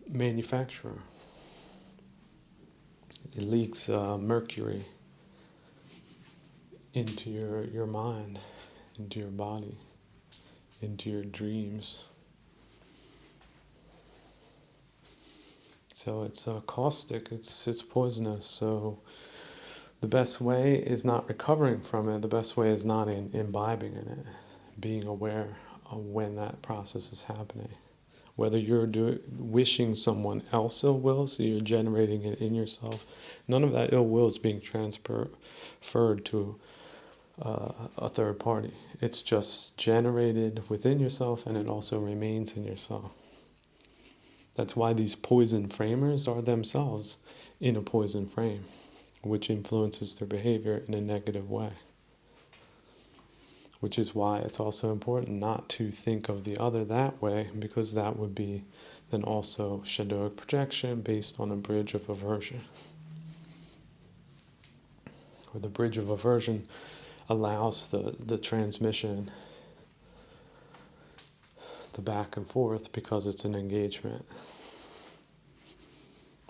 manufacturer. It leaks mercury into your mind, into your body, into your dreams. So it's caustic, it's poisonous. So the best way is not recovering from it. The best way is not imbibing in it, being aware of when that process is happening. Whether you're wishing someone else ill will, so you're generating it in yourself, none of that ill will is being transferred to a third party. It's just generated within yourself, and it also remains in yourself. That's why these poison framers are themselves in a poison frame, which influences their behavior in a negative way. Which is why it's also important not to think of the other that way, because that would be then also shadowic projection based on a bridge of aversion. Where the bridge of aversion allows the transmission, the back and forth, because it's an engagement.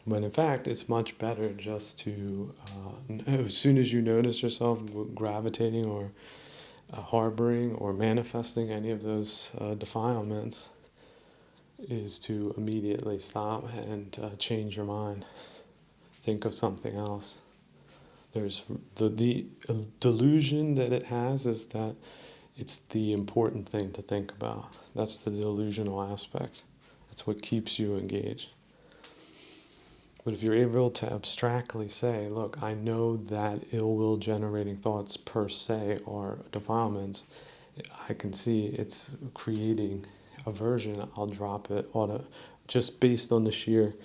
When in fact, it's much better just to, as soon as you notice yourself gravitating or harboring or manifesting any of those defilements, is to immediately stop and change your mind. Think of something else. There's the delusion that it has is that it's the important thing to think about. That's the delusional aspect. That's what keeps you engaged. But if you're able to abstractly say, look, I know that ill will generating thoughts per se are defilements, I can see it's creating aversion, I'll drop it just based on the sheer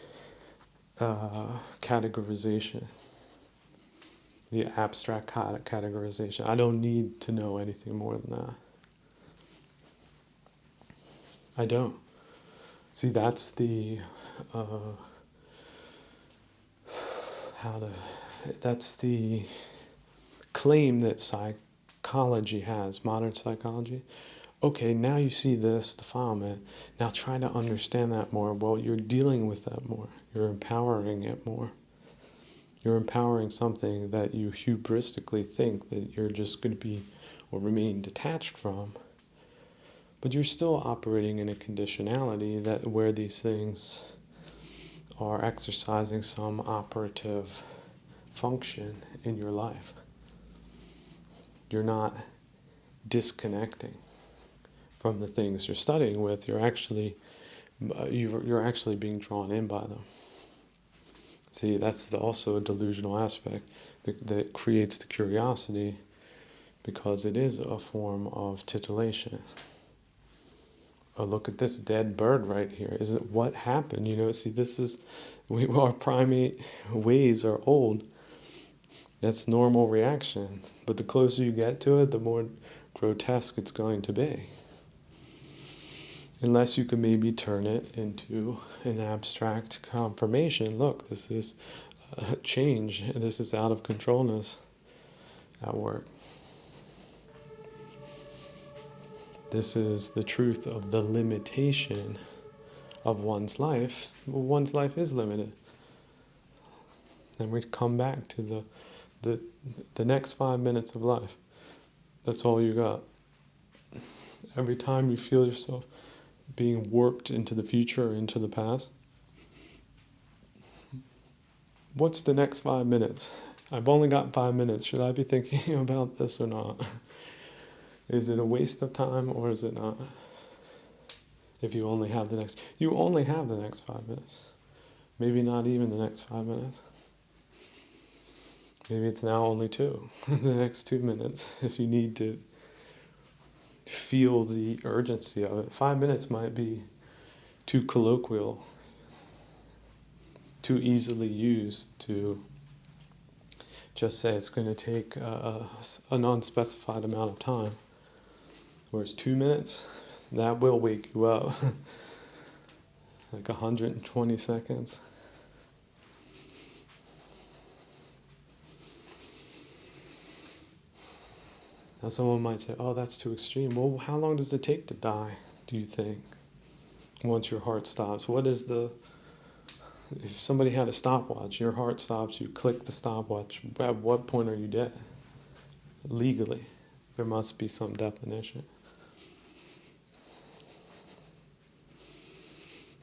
categorization, the abstract categorization. I don't need to know anything more than that. I don't. See, that's the that's the claim that psychology has, modern psychology. Okay, now you see this defilement. Now try to understand that more. Well, you're dealing with that more. You're empowering it more. You're empowering something that you hubristically think that you're just going to be or remain detached from. But you're still operating in a conditionality that where these things are exercising some operative function in your life. You're not disconnecting from the things you're studying with. You're actually being drawn in by them. See, that's also a delusional aspect that creates the curiosity, because it is a form of titillation. Oh, look at this dead bird right here. Is it what happened? See, this is, our primate ways are old. That's normal reaction. But the closer you get to it, the more grotesque it's going to be. Unless you can maybe turn it into an abstract confirmation. Look, this is a change. This is out of controlness at work. This is the truth of the limitation of one's life. Well, one's life is limited. And we come back to the next 5 minutes of life. That's all you got. Every time you feel yourself being warped into the future or into the past, what's the next 5 minutes? I've only got 5 minutes. Should I be thinking about this or not? Is it a waste of time or is it not? If you only have the next 5 minutes. Maybe not even the next 5 minutes. Maybe it's now only 2, the next 2 minutes, if you need to feel the urgency of it. 5 minutes might be too colloquial, too easily used to just say it's going to take a non-specified amount of time. Whereas 2 minutes, that will wake you up. Like 120 seconds. Now someone might say, oh, that's too extreme. Well, how long does it take to die, do you think? Once your heart stops. If somebody had a stopwatch, your heart stops, you click the stopwatch, at what point are you dead? Legally, there must be some definition.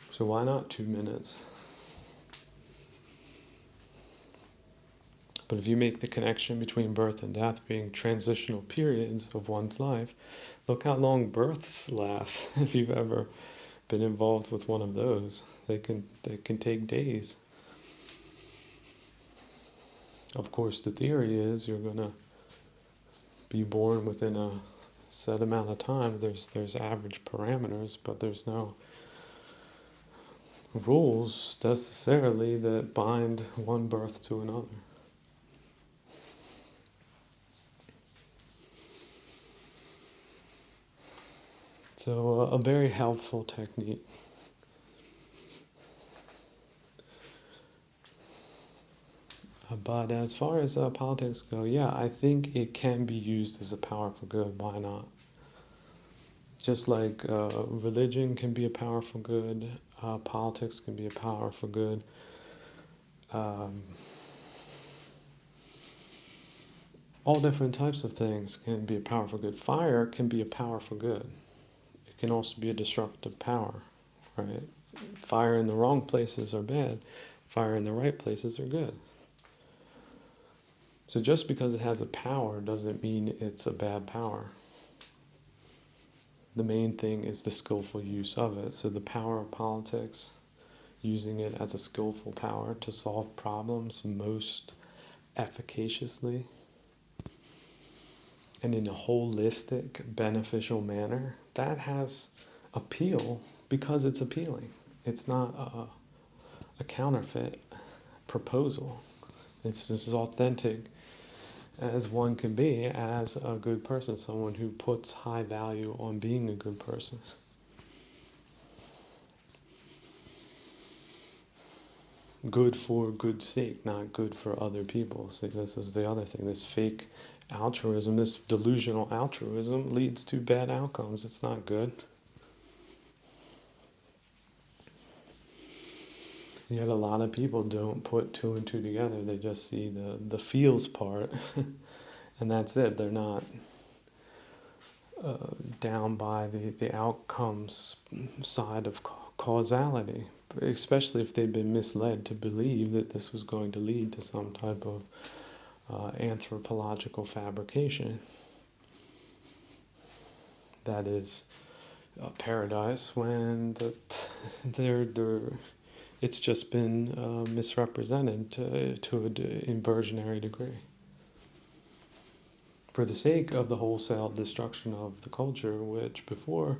So why not 2 minutes? But if you make the connection between birth and death being transitional periods of one's life, look how long births last. If you've ever been involved with one of those, they can take days. Of course, the theory is you're going to be born within a set amount of time. There's average parameters, but there's no rules necessarily that bind one birth to another. So a very helpful technique. But as far as politics go, yeah, I think it can be used as a power for good. Why not? Just like religion can be a power for good, politics can be a power for good. Um, all different types of things can be a power for good. Fire can be a power for good. It can also be a destructive power, right? Fire in the wrong places are bad. Fire in the right places are good. So just because it has a power doesn't mean it's a bad power. The main thing is the skillful use of it. So the power of politics, using it as a skillful power to solve problems most efficaciously and in a holistic, beneficial manner, that has appeal because it's appealing. It's not a counterfeit proposal. It's just as authentic as one can be as a good person, someone who puts high value on being a good person. Good for good sake, not good for other people. So this is the other thing. This fake altruism, this delusional altruism leads to bad outcomes. It's not good. Yet a lot of people don't put two and two together. They just see the feels part, and that's it. They're not down by the outcomes side of causality, especially if they've been misled to believe that this was going to lead to some type of anthropological fabrication that is paradise when it's just been misrepresented to an inversionary degree. For the sake of the wholesale destruction of the culture, which before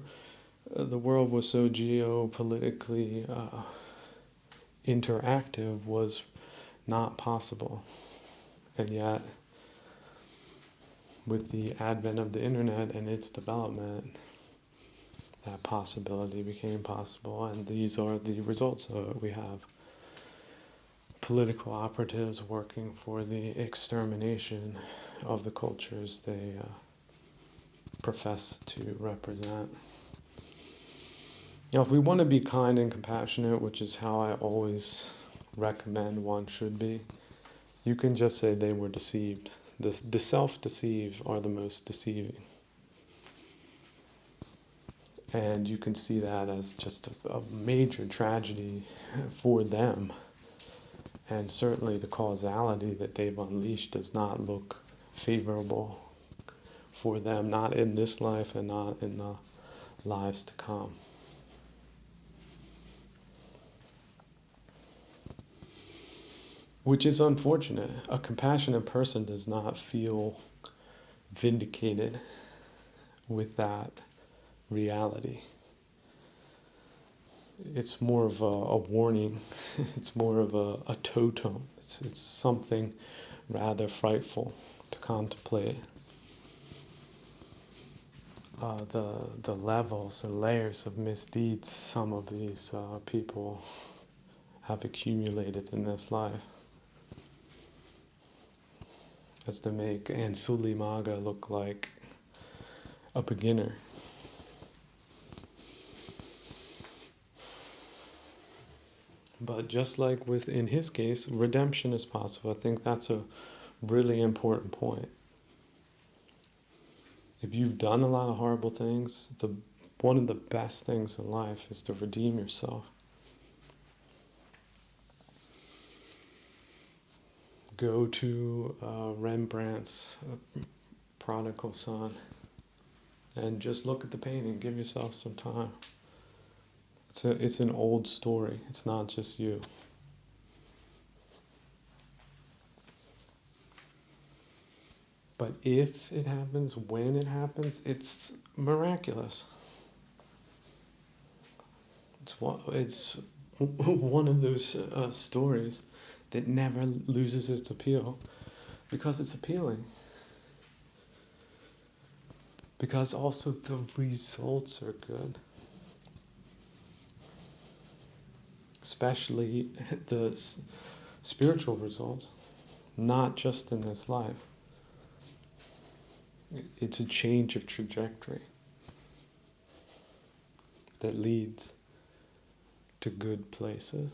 the world was so geopolitically interactive, was not possible. And yet, with the advent of the internet and its development, that possibility became possible, and these are the results of it. We have political operatives working for the extermination of the cultures they profess to represent. Now, if we want to be kind and compassionate, which is how I always recommend one should be, you can just say they were deceived. The self-deceive are the most deceiving. And you can see that as just a major tragedy for them. And certainly the causality that they've unleashed does not look favorable for them, not in this life and not in the lives to come. Which is unfortunate. A compassionate person does not feel vindicated with that reality. It's more of a warning. It's more of a totem. It's something rather frightful to contemplate. The levels and layers of misdeeds some of these people have accumulated in this life, as to make Ansulimaga look like a beginner. But just like in his case, redemption is possible. I think that's a really important point. If you've done a lot of horrible things, one of the best things in life is to redeem yourself. Go to Rembrandt's Prodigal Son and just look at the painting. Give yourself some time. It's an old story. It's not just you. But if it happens, when it happens, it's miraculous. It's one of those stories that never loses its appeal because it's appealing. Because also the results are good. Especially the spiritual results, not just in this life. It's a change of trajectory that leads to good places.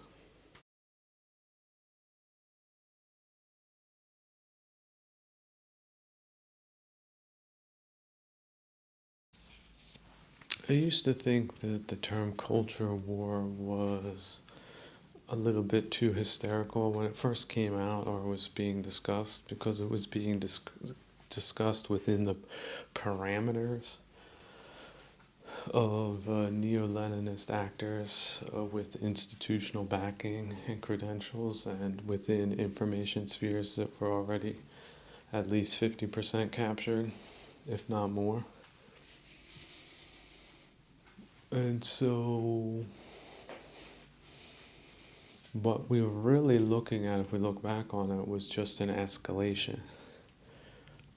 I used to think that the term culture war was a little bit too hysterical when it first came out or was being discussed, because it was being discussed within the parameters of neo-Leninist actors with institutional backing and credentials, and within information spheres that were already at least 50% captured, if not more. And so what we were really looking at, if we look back on it, was just an escalation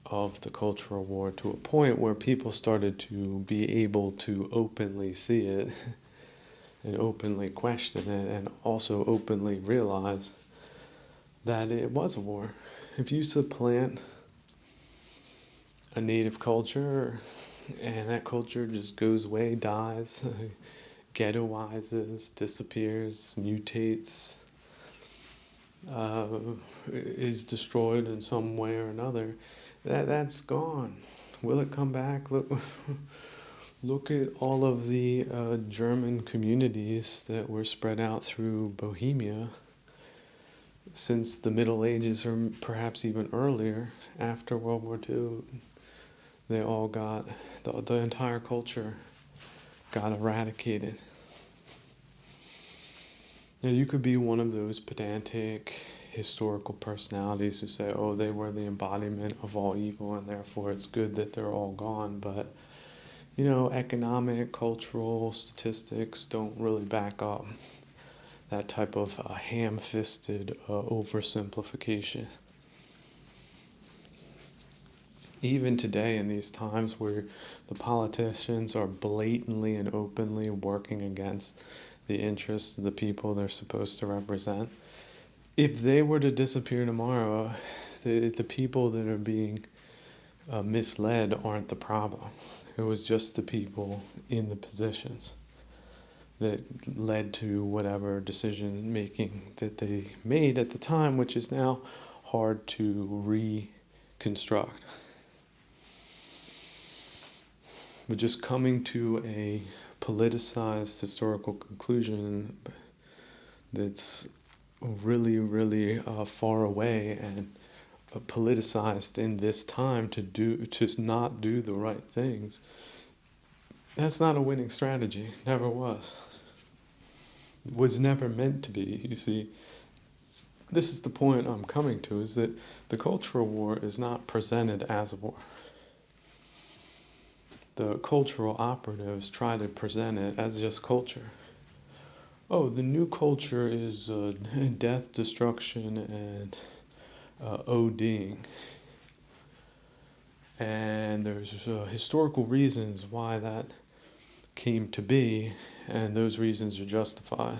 of the cultural war to a point where people started to be able to openly see it and openly question it, and also openly realize that it was a war. If you supplant a native culture and that culture just goes away, dies, ghettoizes, disappears, mutates, is destroyed in some way or another, that's gone. Will it come back? Look at all of the German communities that were spread out through Bohemia since the Middle Ages, or perhaps even earlier, after World War II. They all got, the entire culture got eradicated. Now, you could be one of those pedantic historical personalities who say, oh, they were the embodiment of all evil and therefore it's good that they're all gone. But, economic, cultural statistics don't really back up that type of ham-fisted oversimplification. Even today, in these times where the politicians are blatantly and openly working against the interests of the people they're supposed to represent, if they were to disappear tomorrow, the people that are being misled aren't the problem. It was just the people in the positions that led to whatever decision making that they made at the time, which is now hard to reconstruct. But just coming to a politicized historical conclusion that's really, really far away and politicized in this time to not do the right things, that's not a winning strategy. Never was. Was never meant to be. You see, this is the point I'm coming to, is that the cultural war is not presented as a war. The cultural operatives try to present it as just culture. Oh, the new culture is death, destruction, and ODing. And there's historical reasons why that came to be, and those reasons are justified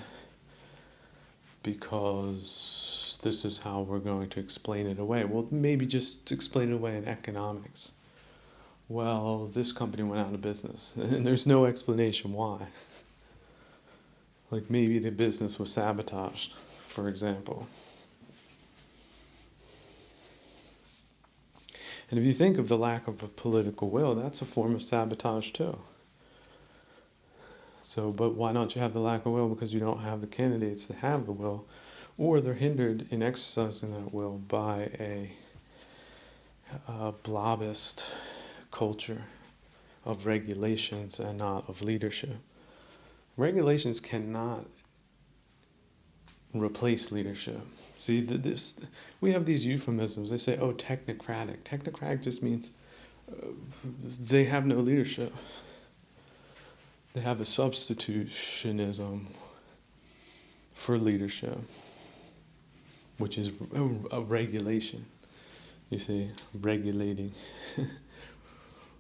because this is how we're going to explain it away. Well, maybe just explain it away in economics. Well, this company went out of business, and there's no explanation why. Like maybe the business was sabotaged, for example. And if you think of the lack of a political will, that's a form of sabotage too. So, but why don't you have the lack of will? Because you don't have the candidates that have the will, or they're hindered in exercising that will by a blobist culture of regulations and not of leadership. Regulations cannot replace leadership. See, we have these euphemisms. They say, oh, technocratic. Technocratic just means they have no leadership. They have a substitutionism for leadership, which is a regulation. You see, regulating.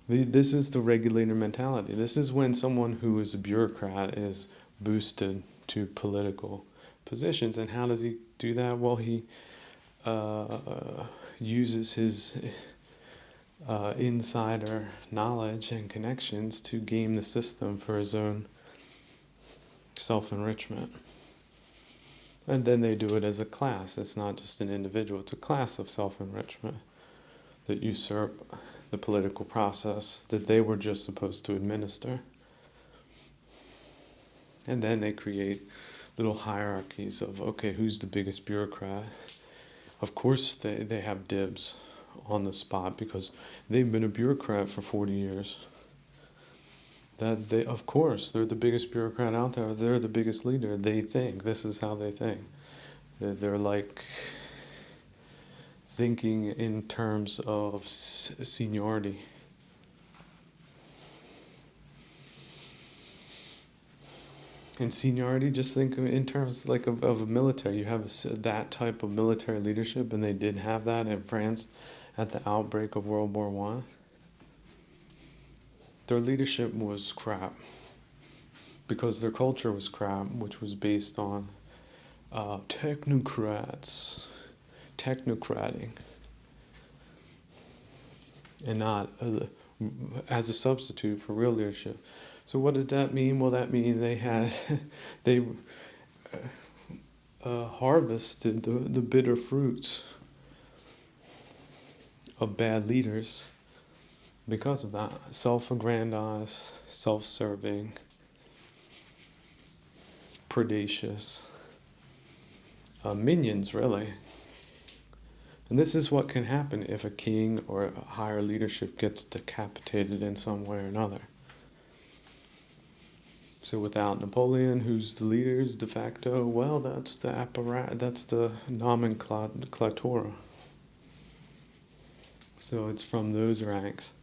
This is the regulator mentality. This is when someone who is a bureaucrat is boosted to political positions. And how does he do that? Well, he uses his insider knowledge and connections to game the system for his own self-enrichment. And then they do it as a class. It's not just an individual. It's a class of self-enrichment that usurp the political process that they were just supposed to administer. And then they create little hierarchies of, okay, who's the biggest bureaucrat? Of course, they have dibs on the spot because they've been a bureaucrat for 40 years. That they, of course, they're the biggest bureaucrat out there. They're the biggest leader. They think. This is how they think. They're like thinking in terms of seniority. And seniority, just think in terms like of a military. You have that type of military leadership, and they did have that in France at the outbreak of World War One. Their leadership was crap because their culture was crap, which was based on technocrating, and not as a substitute for real leadership. So what did that mean? Well, that means they harvested the bitter fruits of bad leaders because of that. Self-aggrandized, self-serving, predacious minions, really. And this is what can happen if a king or a higher leadership gets decapitated in some way or another. So without Napoleon, who's the leaders de facto? Well, that's the apparat. That's the nomenclatura. So it's from those ranks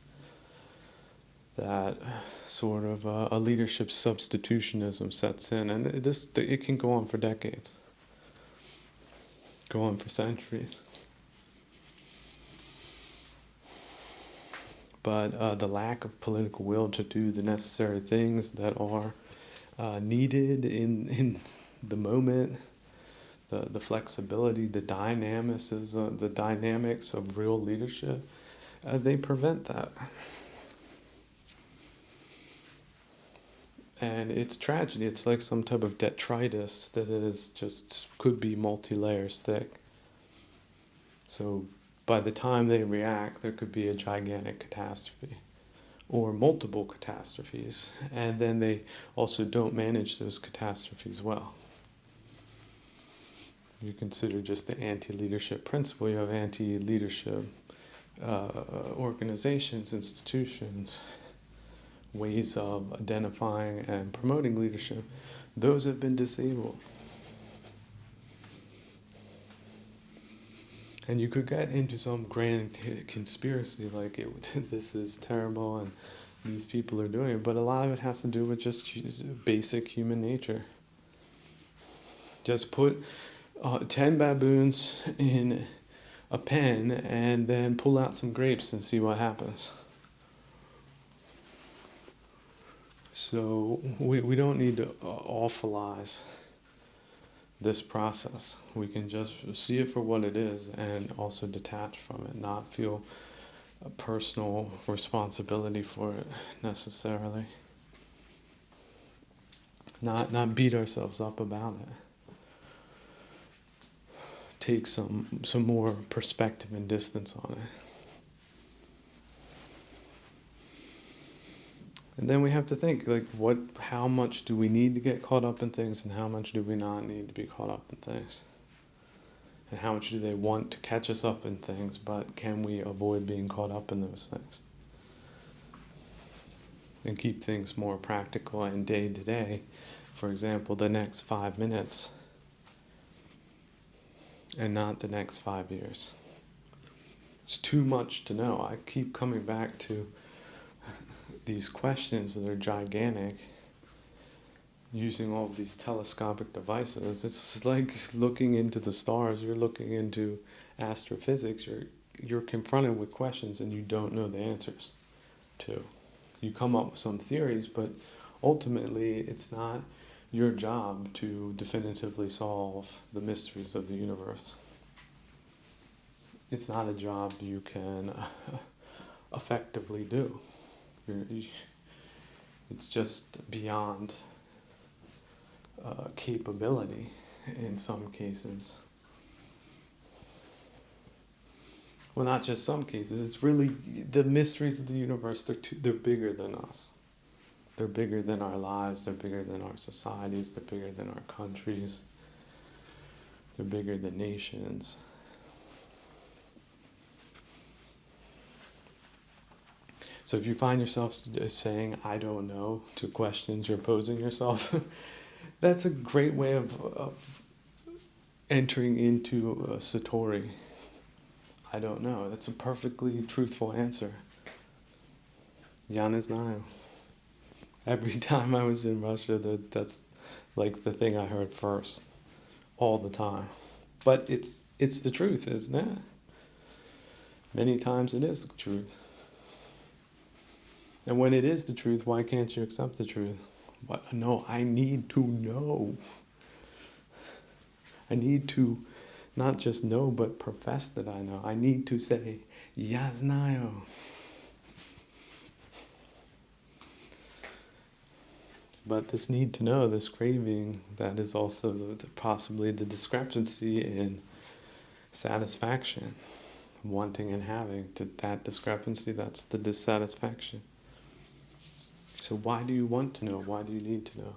that sort of a leadership substitutionism sets in, and it can go on for decades, go on for centuries. But the lack of political will to do the necessary things that are needed in the moment, the flexibility, the dynamics of real leadership, they prevent that. And it's tragedy. It's like some type of detritus that is just could be multi-layers thick. So by the time they react, there could be a gigantic catastrophe or multiple catastrophes, and then they also don't manage those catastrophes well. You consider just the anti-leadership principle. You have anti-leadership organizations, institutions, ways of identifying and promoting leadership. Those have been disabled. And you could get into some grand conspiracy like this is terrible and these people are doing it, but a lot of it has to do with just basic human nature. Just put 10 baboons in a pen and then pull out some grapes and see what happens. So we don't need to awfulize this process. We can just see it for what it is and also detach from it, not feel a personal responsibility for it necessarily. Not beat ourselves up about it. Take some more perspective and distance on it. And then we have to think, like, how much do we need to get caught up in things and how much do we not need to be caught up in things? And how much do they want to catch us up in things, but can we avoid being caught up in those things? And keep things more practical and day to day. For example, the next 5 minutes and not the next 5 years. It's too much to know. I keep coming back to these questions that are gigantic, using all of these telescopic devices. It's like looking into the stars. You're looking into astrophysics. You're confronted with questions and you don't know the answers to. You come up with some theories, but ultimately it's not your job to definitively solve the mysteries of the universe. It's not a job you can effectively do. It's just beyond capability in some cases. Well, not just some cases. It's really the mysteries of the universe. They're bigger than us. They're bigger than our lives, they're bigger than our societies, they're bigger than our countries, they're bigger than nations. So if you find yourself saying, I don't know, to questions you're posing yourself, that's a great way of entering into a Satori. I don't know. That's a perfectly truthful answer. Я не знаю. Every time I was in Russia, that's like the thing I heard first, all the time. But it's the truth, isn't it? Many times it is the truth. And when it is the truth, why can't you accept the truth? But no, I need to know. I need to not just know, but profess that I know. I need to say, Я знаю. But this need to know, this craving, that is also possibly the discrepancy in satisfaction, wanting and having. That discrepancy, that's the dissatisfaction. So why do you want to know? Why do you need to know?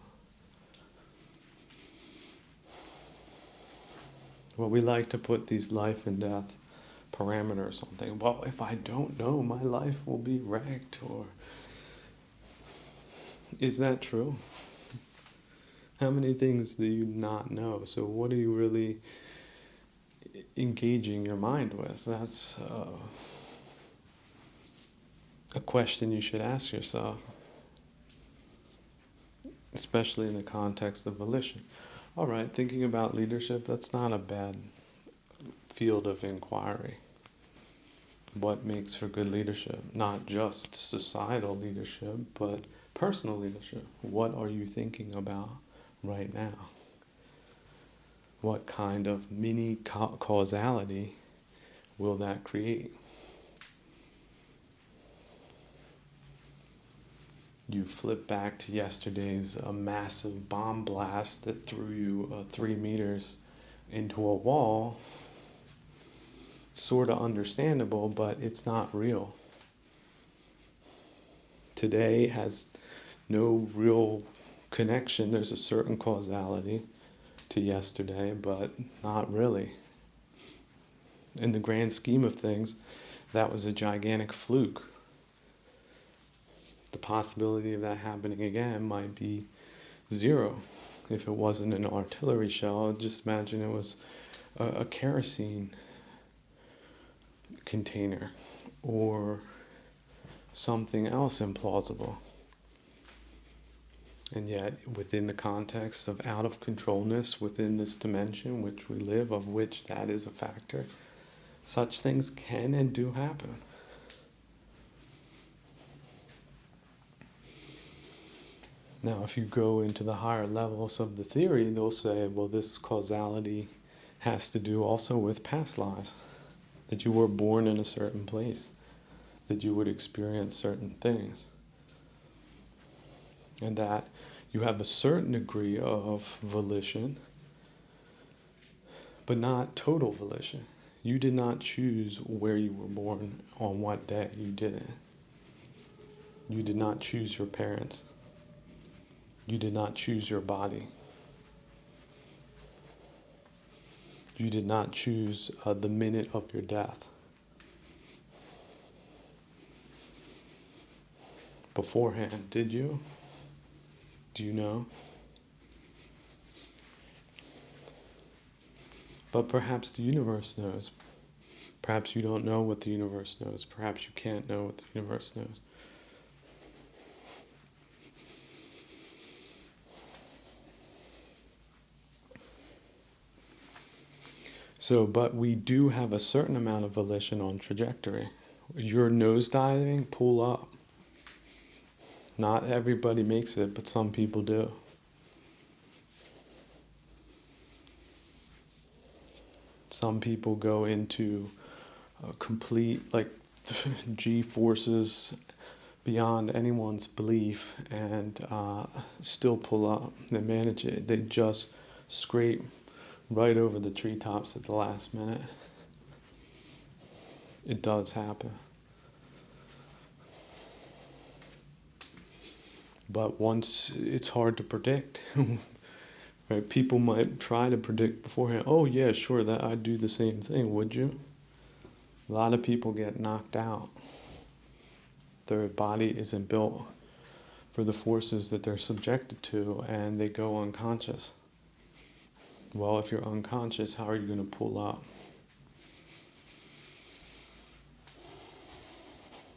Well, we like to put these life and death parameters on things. Well, if I don't know, my life will be wrecked. Or is that true? How many things do you not know? So what are you really engaging your mind with? That's a question you should ask yourself, especially in the context of volition. All right, thinking about leadership, that's not a bad field of inquiry. What makes for good leadership? Not just societal leadership, but personal leadership. What are you thinking about right now? What kind of mini causality will that create? You flip back to yesterday's massive bomb blast that threw you 3 meters into a wall. Sort of understandable, but it's not real. Today has no real connection. There's a certain causality to yesterday, but not really. In the grand scheme of things, that was a gigantic fluke. The possibility of that happening again might be zero. If it wasn't an artillery shell, just imagine it was a kerosene container or something else implausible. And yet, within the context of out of controlness within this dimension which we live, of which that is a factor, such things can and do happen. Now, if you go into the higher levels of the theory, they'll say, well, this causality has to do also with past lives, that you were born in a certain place, that you would experience certain things, and that you have a certain degree of volition, but not total volition. You did not choose where you were born on what day. You didn't. You did not choose your parents. You did not choose your body. You did not choose the minute of your death. Beforehand, did you? Do you know? But perhaps the universe knows. Perhaps you don't know what the universe knows. Perhaps you can't know what the universe knows. So, but we do have a certain amount of volition on trajectory. You're nosediving, pull up. Not everybody makes it, but some people do. Some people go into complete, like, G-forces beyond anyone's belief and still pull up. They manage it. They just scrape right over the treetops at the last minute. It does happen. But once it's hard to predict, right? People might try to predict beforehand. Oh yeah, sure, that I'd do the same thing. Would you? A lot of people get knocked out. Their body isn't built for the forces that they're subjected to, and they go unconscious. Well, if you're unconscious, how are you going to pull up?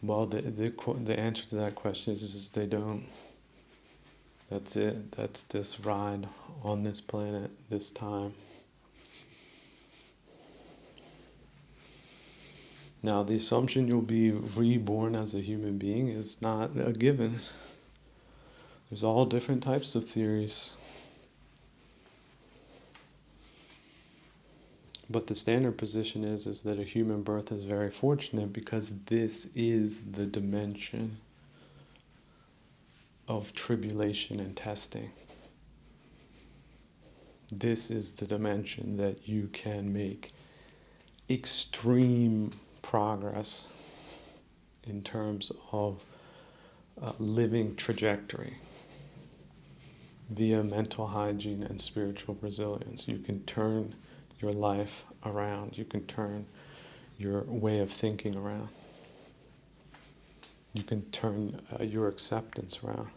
Well, the answer to that question is they don't. That's it. That's this ride on this planet, this time. Now, the assumption you'll be reborn as a human being is not a given. There's all different types of theories. But the standard position is that a human birth is very fortunate because this is the dimension of tribulation and testing. This is the dimension that you can make extreme progress in terms of living trajectory via mental hygiene and spiritual resilience. You can turn your life around. You can turn your way of thinking around. You can turn your acceptance around.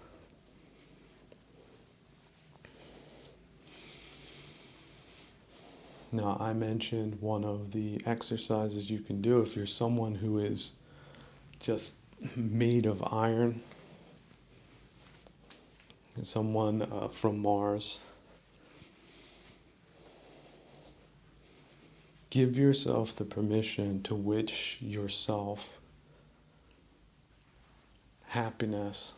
Now, I mentioned one of the exercises you can do if you're someone who is just made of iron, someone from Mars. Give yourself the permission to wish yourself happiness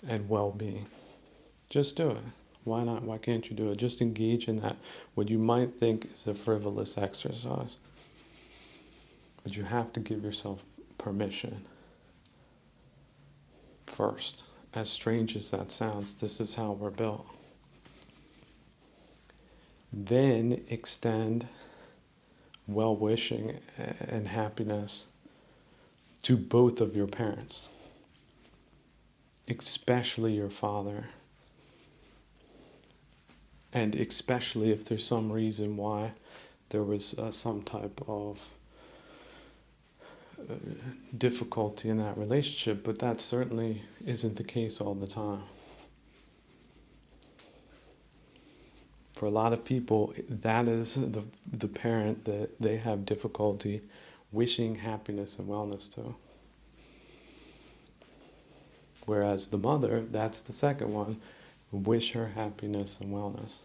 and well-being. Just do it. Why not? Why can't you do it? Just engage in that, what you might think is a frivolous exercise. But you have to give yourself permission first. As strange as that sounds, this is how we're built. Then extend well-wishing and happiness to both of your parents, especially your father, and especially if there's some reason why there was some type of difficulty in that relationship, but that certainly isn't the case all the time. For a lot of people, that is the parent that they have difficulty wishing happiness and wellness to. Whereas the mother, that's the second one, wish her happiness and wellness.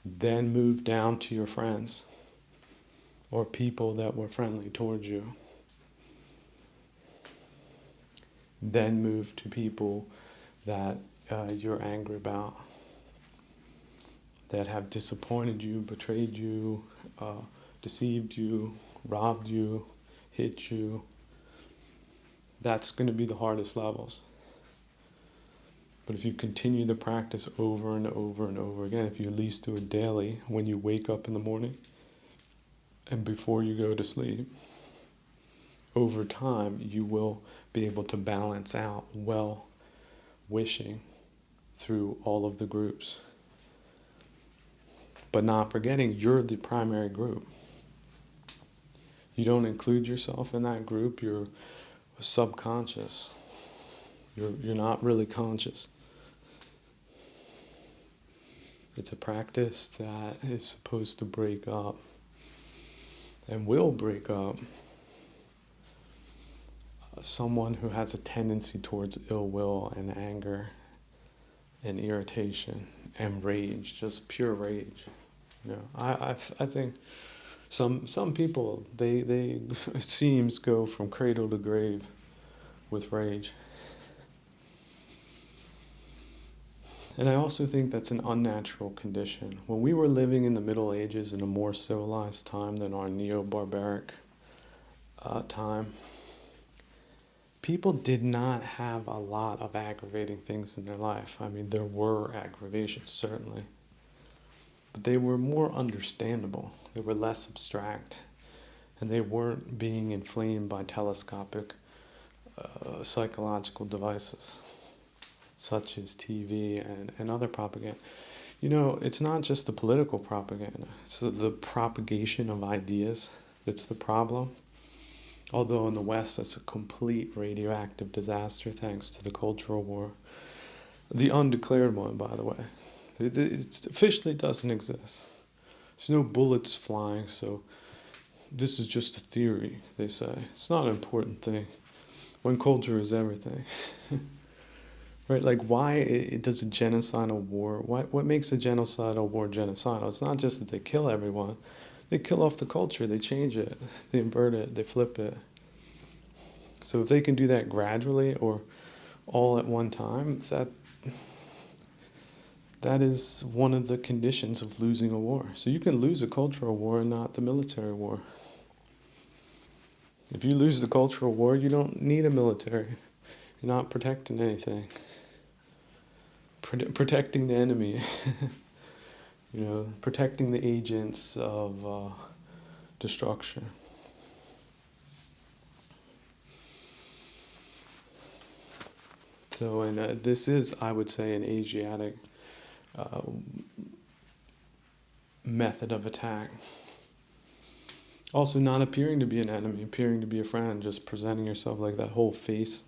Then move down to your friends or people that were friendly towards you. Then move to people that you're angry about, that have disappointed you, betrayed you, deceived you, robbed you, hit you. That's going to be the hardest levels. But if you continue the practice over and over and over again, if you at least do it daily when you wake up in the morning and before you go to sleep, over time you will be able to balance out well-wishing through all of the groups. But not forgetting you're the primary group. You don't include yourself in that group, you're subconscious. You're not really conscious. It's a practice that is supposed to break up and will break up someone who has a tendency towards ill will and anger and irritation and rage, just pure rage. You know, I think some people they it seems go from cradle to grave with rage. And I also think that's an unnatural condition. When we were living in the Middle Ages in a more civilized time than our neo-barbaric time, people did not have a lot of aggravating things in their life. I mean, there were aggravations, certainly. But they were more understandable. They were less abstract. and they weren't being inflamed by telescopic psychological devices such as TV and other propaganda. It's not just the political propaganda, it's the propagation of ideas that's the problem. Although in the West, it's a complete radioactive disaster thanks to the Cultural War. The undeclared one, by the way. It officially doesn't exist. There's no bullets flying, so this is just a theory, they say. It's not an important thing when culture is everything. Right? Like, why does a genocidal war, what makes a genocidal war genocidal? It's not just that they kill everyone. They kill off the culture, they change it, they invert it, they flip it. So if they can do that gradually or all at one time, that is one of the conditions of losing a war. So you can lose a cultural war and not the military war. If you lose the cultural war, you don't need a military. You're not protecting anything. Protecting the enemy. Protecting the agents of destruction. So, and this is, I would say, an Asiatic method of attack. Also, not appearing to be an enemy, appearing to be a friend, just presenting yourself like that whole face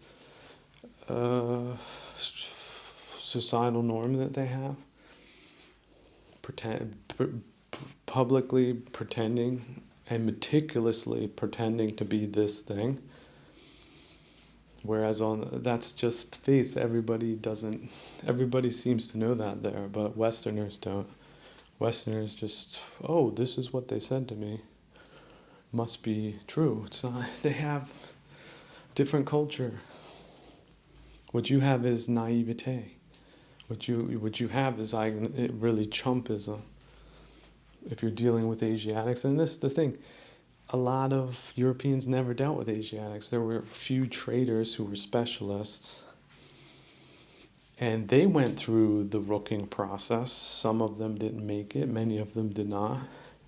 societal norm that they have. Publicly pretending and meticulously pretending to be this thing. Whereas that's just face, everybody seems to know that there, but Westerners don't. Westerners just, this is what they said to me. Must be true. It's not. They have different culture. What you have is naivete. What you have is really chumpism. If you're dealing with Asiatics, and this is the thing, a lot of Europeans never dealt with Asiatics. There were a few traders who were specialists, and they went through the rooking process. Some of them didn't make it. Many of them did not.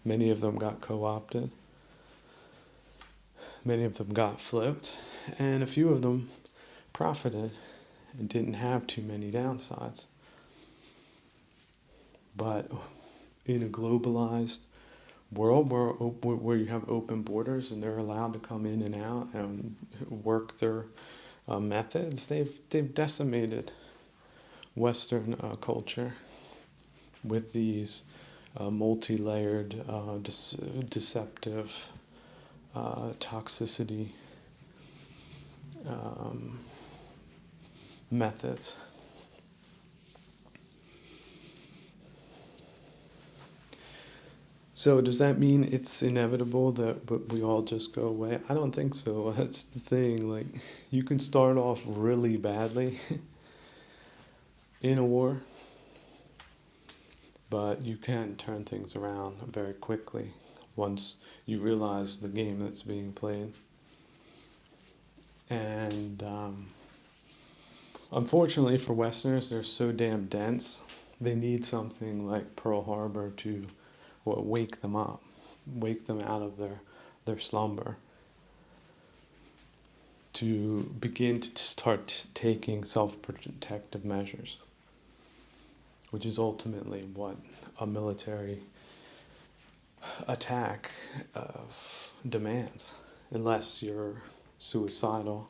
Many of them got co-opted. Many of them got flipped, and a few of them profited and didn't have too many downsides. But in a globalized world where you have open borders and they're allowed to come in and out and work their methods, they've decimated Western culture with these multi-layered, deceptive toxicity methods. So does that mean it's inevitable that we all just go away? I don't think so. That's the thing. Like, you can start off really badly in a war, but you can turn things around very quickly once you realize the game that's being played. And unfortunately for Westerners, they're so damn dense. They need something like Pearl Harbor to wake them up, wake them out of their slumber, to begin to start taking self-protective measures, which is ultimately what a military attack demands, unless you're suicidal.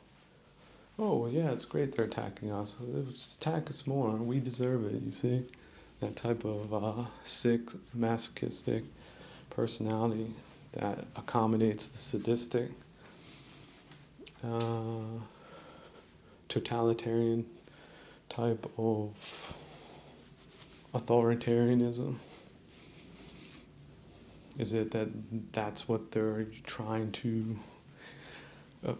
Oh, yeah, it's great they're attacking us. Let's attack us more. We deserve it, you see? That type of sick, masochistic personality that accommodates the sadistic, totalitarian type of authoritarianism. Is it that's what they're trying to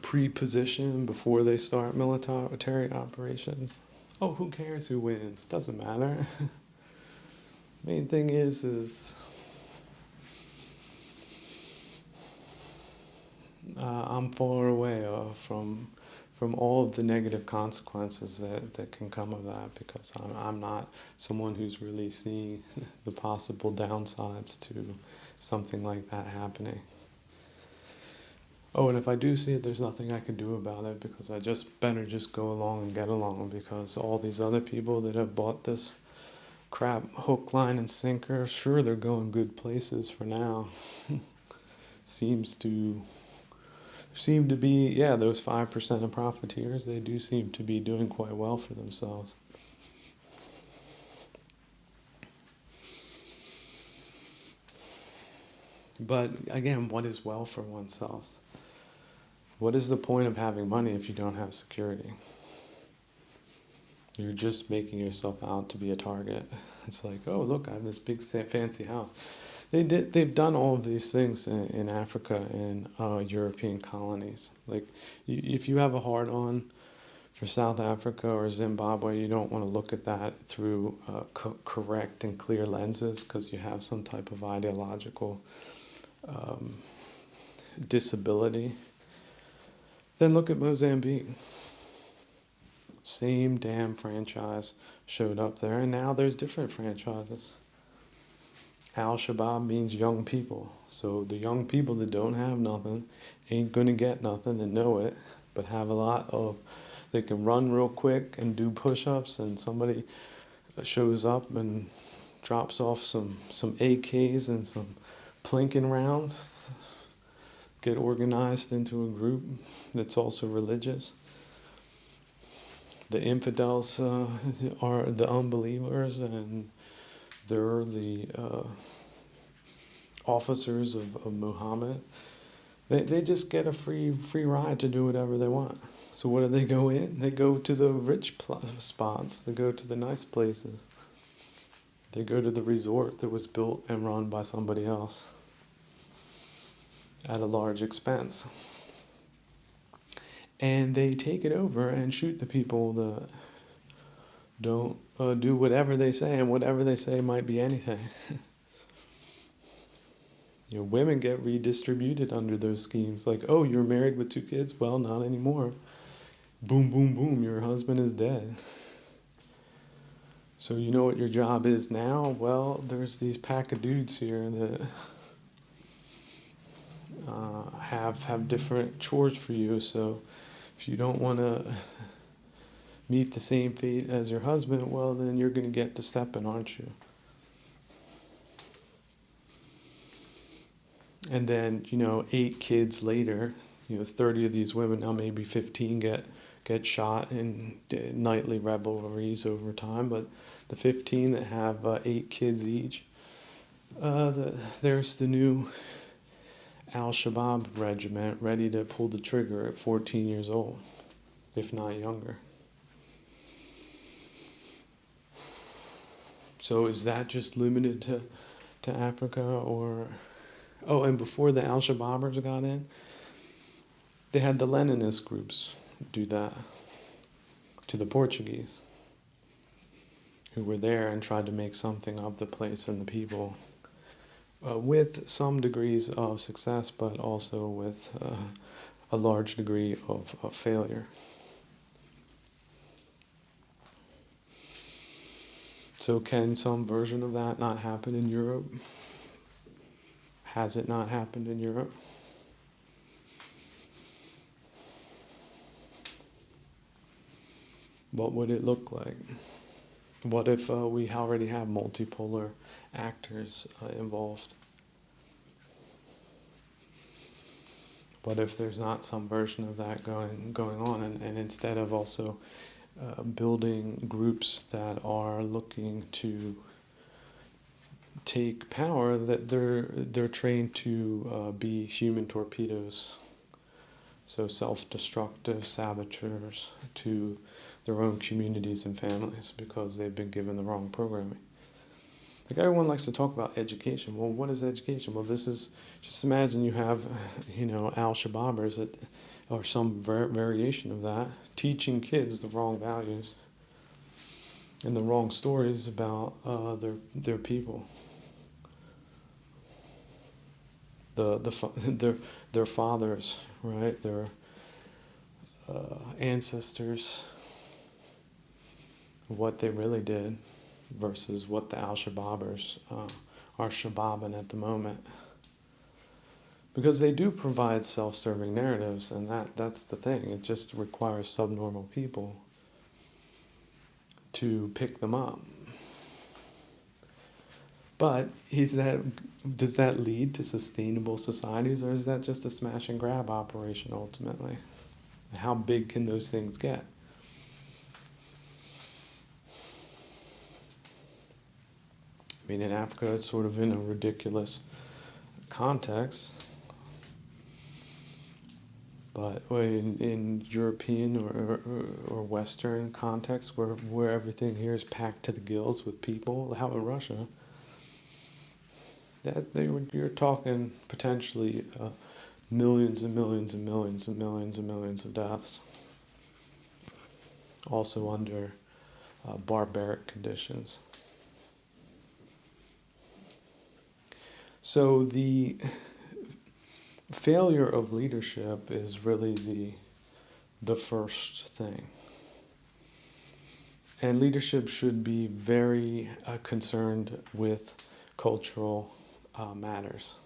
pre-position before they start military operations? Oh, who cares who wins? Doesn't matter. Main thing is I'm far away from all of the negative consequences that can come of that, because I'm not someone who's really seeing the possible downsides to something like that happening. Oh, and if I do see it, there's nothing I can do about it because I just better just go along and get along because all these other people that have bought this crap hook, line, and sinker, sure, they're going good places for now. Seems to be, yeah, those 5% of profiteers, they do seem to be doing quite well for themselves. But again, what is well for oneself? What is the point of having money if you don't have security? You're just making yourself out to be a target. It's like, oh, look, I have this big fancy house. They've done all of these things in Africa and European colonies. Like, if you have a hard on for South Africa or Zimbabwe, you don't want to look at that through correct and clear lenses because you have some type of ideological disability. Then look at Mozambique. Same damn franchise showed up there, and now there's different franchises. Al-Shabaab means young people. So the young people that don't have nothing ain't gonna get nothing and know it, but have a lot of, they can run real quick and do push-ups, and somebody shows up and drops off some AKs and some plinking rounds, get organized into a group that's also religious. The infidels are the unbelievers, and they're the officers of Muhammad. They just get a free ride to do whatever they want. So what do they go in? They go to the rich spots. They go to the nice places. They go to the resort that was built and run by somebody else at a large expense. And they take it over and shoot the people that don't do whatever they say, and whatever they say might be anything. Women get redistributed under those schemes. Like, oh, you're married with 2 kids? Well, not anymore. Boom, boom, boom, your husband is dead. So you know what your job is now? Well, there's these pack of dudes here that have different chores for you. So if you don't want to meet the same fate as your husband, well, then you're going to get to stepping, aren't you? And then, 8 kids later, 30 of these women, now maybe 15 get shot in nightly rivalries over time, but the 15 that have 8 kids each, there's the new Al-Shabaab regiment ready to pull the trigger at 14 years old, if not younger. So is that just limited to Africa, or... Oh, and before the Al-Shabaabers got in, they had the Leninist groups do that to the Portuguese, who were there and tried to make something of the place and the people, with some degrees of success, but also with a large degree of failure. So can some version of that not happen in Europe? Has it not happened in Europe? What would it look like? What if we already have multipolar actors involved? What if there's not some version of that going on, and instead of also building groups that are looking to take power, that they're trained to be human torpedoes, so self-destructive saboteurs to their own communities and families because they've been given the wrong programming. Like, everyone likes to talk about education. Well, what is education? Well, this is, just imagine you have, Al-Shabaabers or some variation of that, teaching kids the wrong values and the wrong stories about their people. Their fathers, right? Their ancestors, what they really did versus what the Al-Shabaabers are shababbing at the moment. Because they do provide self-serving narratives, and that's the thing. It just requires subnormal people to pick them up. But does that lead to sustainable societies, or is that just a smash and grab operation ultimately? How big can those things get? I mean, in Africa, it's sort of in a ridiculous context. But in European or Western context, where everything here is packed to the gills with people, how in Russia, you're talking potentially millions and millions and millions and millions and millions of deaths. Also under barbaric conditions. So the failure of leadership is really the first thing. And leadership should be very concerned with cultural matters.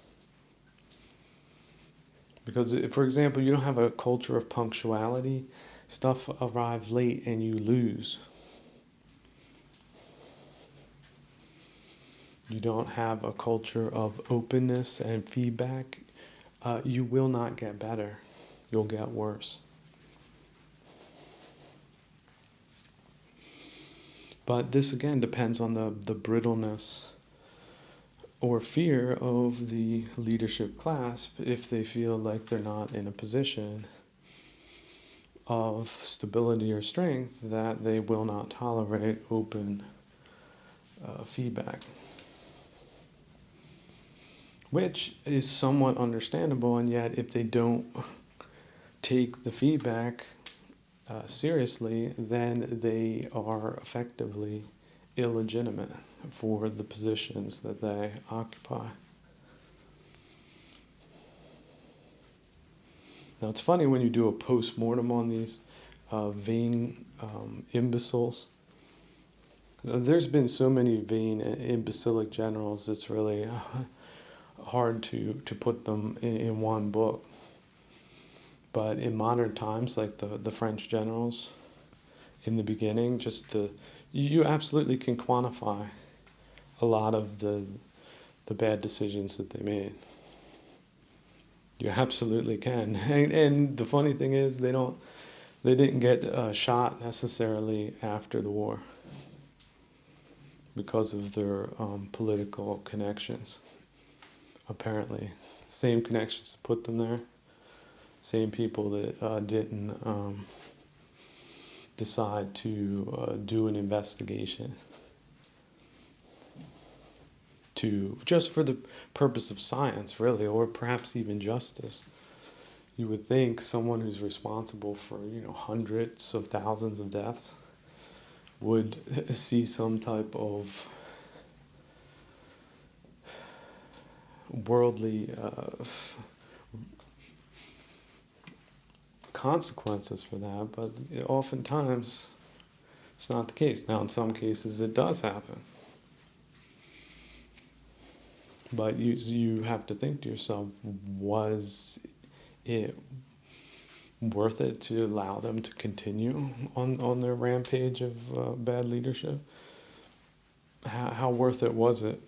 Because, for example, you don't have a culture of punctuality, stuff arrives late and you lose. You don't have a culture of openness and feedback, you will not get better. You'll get worse. But this again depends on the brittleness or fear of the leadership class if they feel like they're not in a position of stability or strength, that they will not tolerate open feedback. Which is somewhat understandable, and yet if they don't take the feedback seriously, then they are effectively illegitimate for the positions that they occupy. Now it's funny when you do a post-mortem on these vain imbeciles. There's been so many vain imbecilic generals, it's really hard to put them in one book. But in modern times, like the French generals in the beginning, you absolutely can quantify a lot of the bad decisions that they made. You absolutely can. And the funny thing is, they didn't get shot necessarily after the war because of their political connections. Apparently, same connections put them there. Same people that didn't decide to do an investigation just for the purpose of science, really, or perhaps even justice. You would think someone who's responsible for hundreds of thousands of deaths would see some type of worldly consequences for that, but oftentimes it's not the case. Now, in some cases, it does happen. But you have to think to yourself, was it worth it to allow them to continue on their rampage of bad leadership? How worth it was it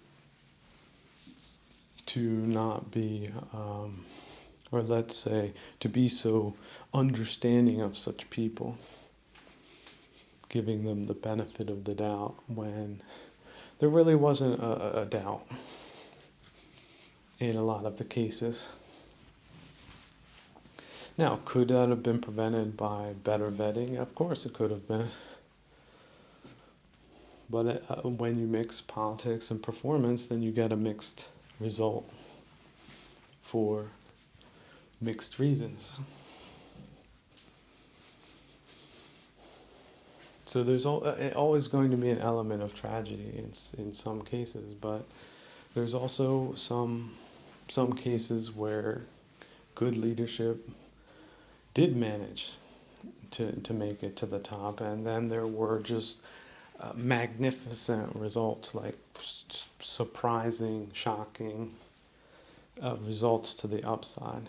to not be, or let's say, to be so understanding of such people, giving them the benefit of the doubt when there really wasn't a doubt in a lot of the cases. Now, could that have been prevented by better vetting? Of course it could have been. But when you mix politics and performance, then you get a mixed result for mixed reasons. So there's always going to be an element of tragedy in some cases, but there's also some cases where good leadership did manage to make it to the top, and then there were just magnificent results, like surprising, shocking results to the upside.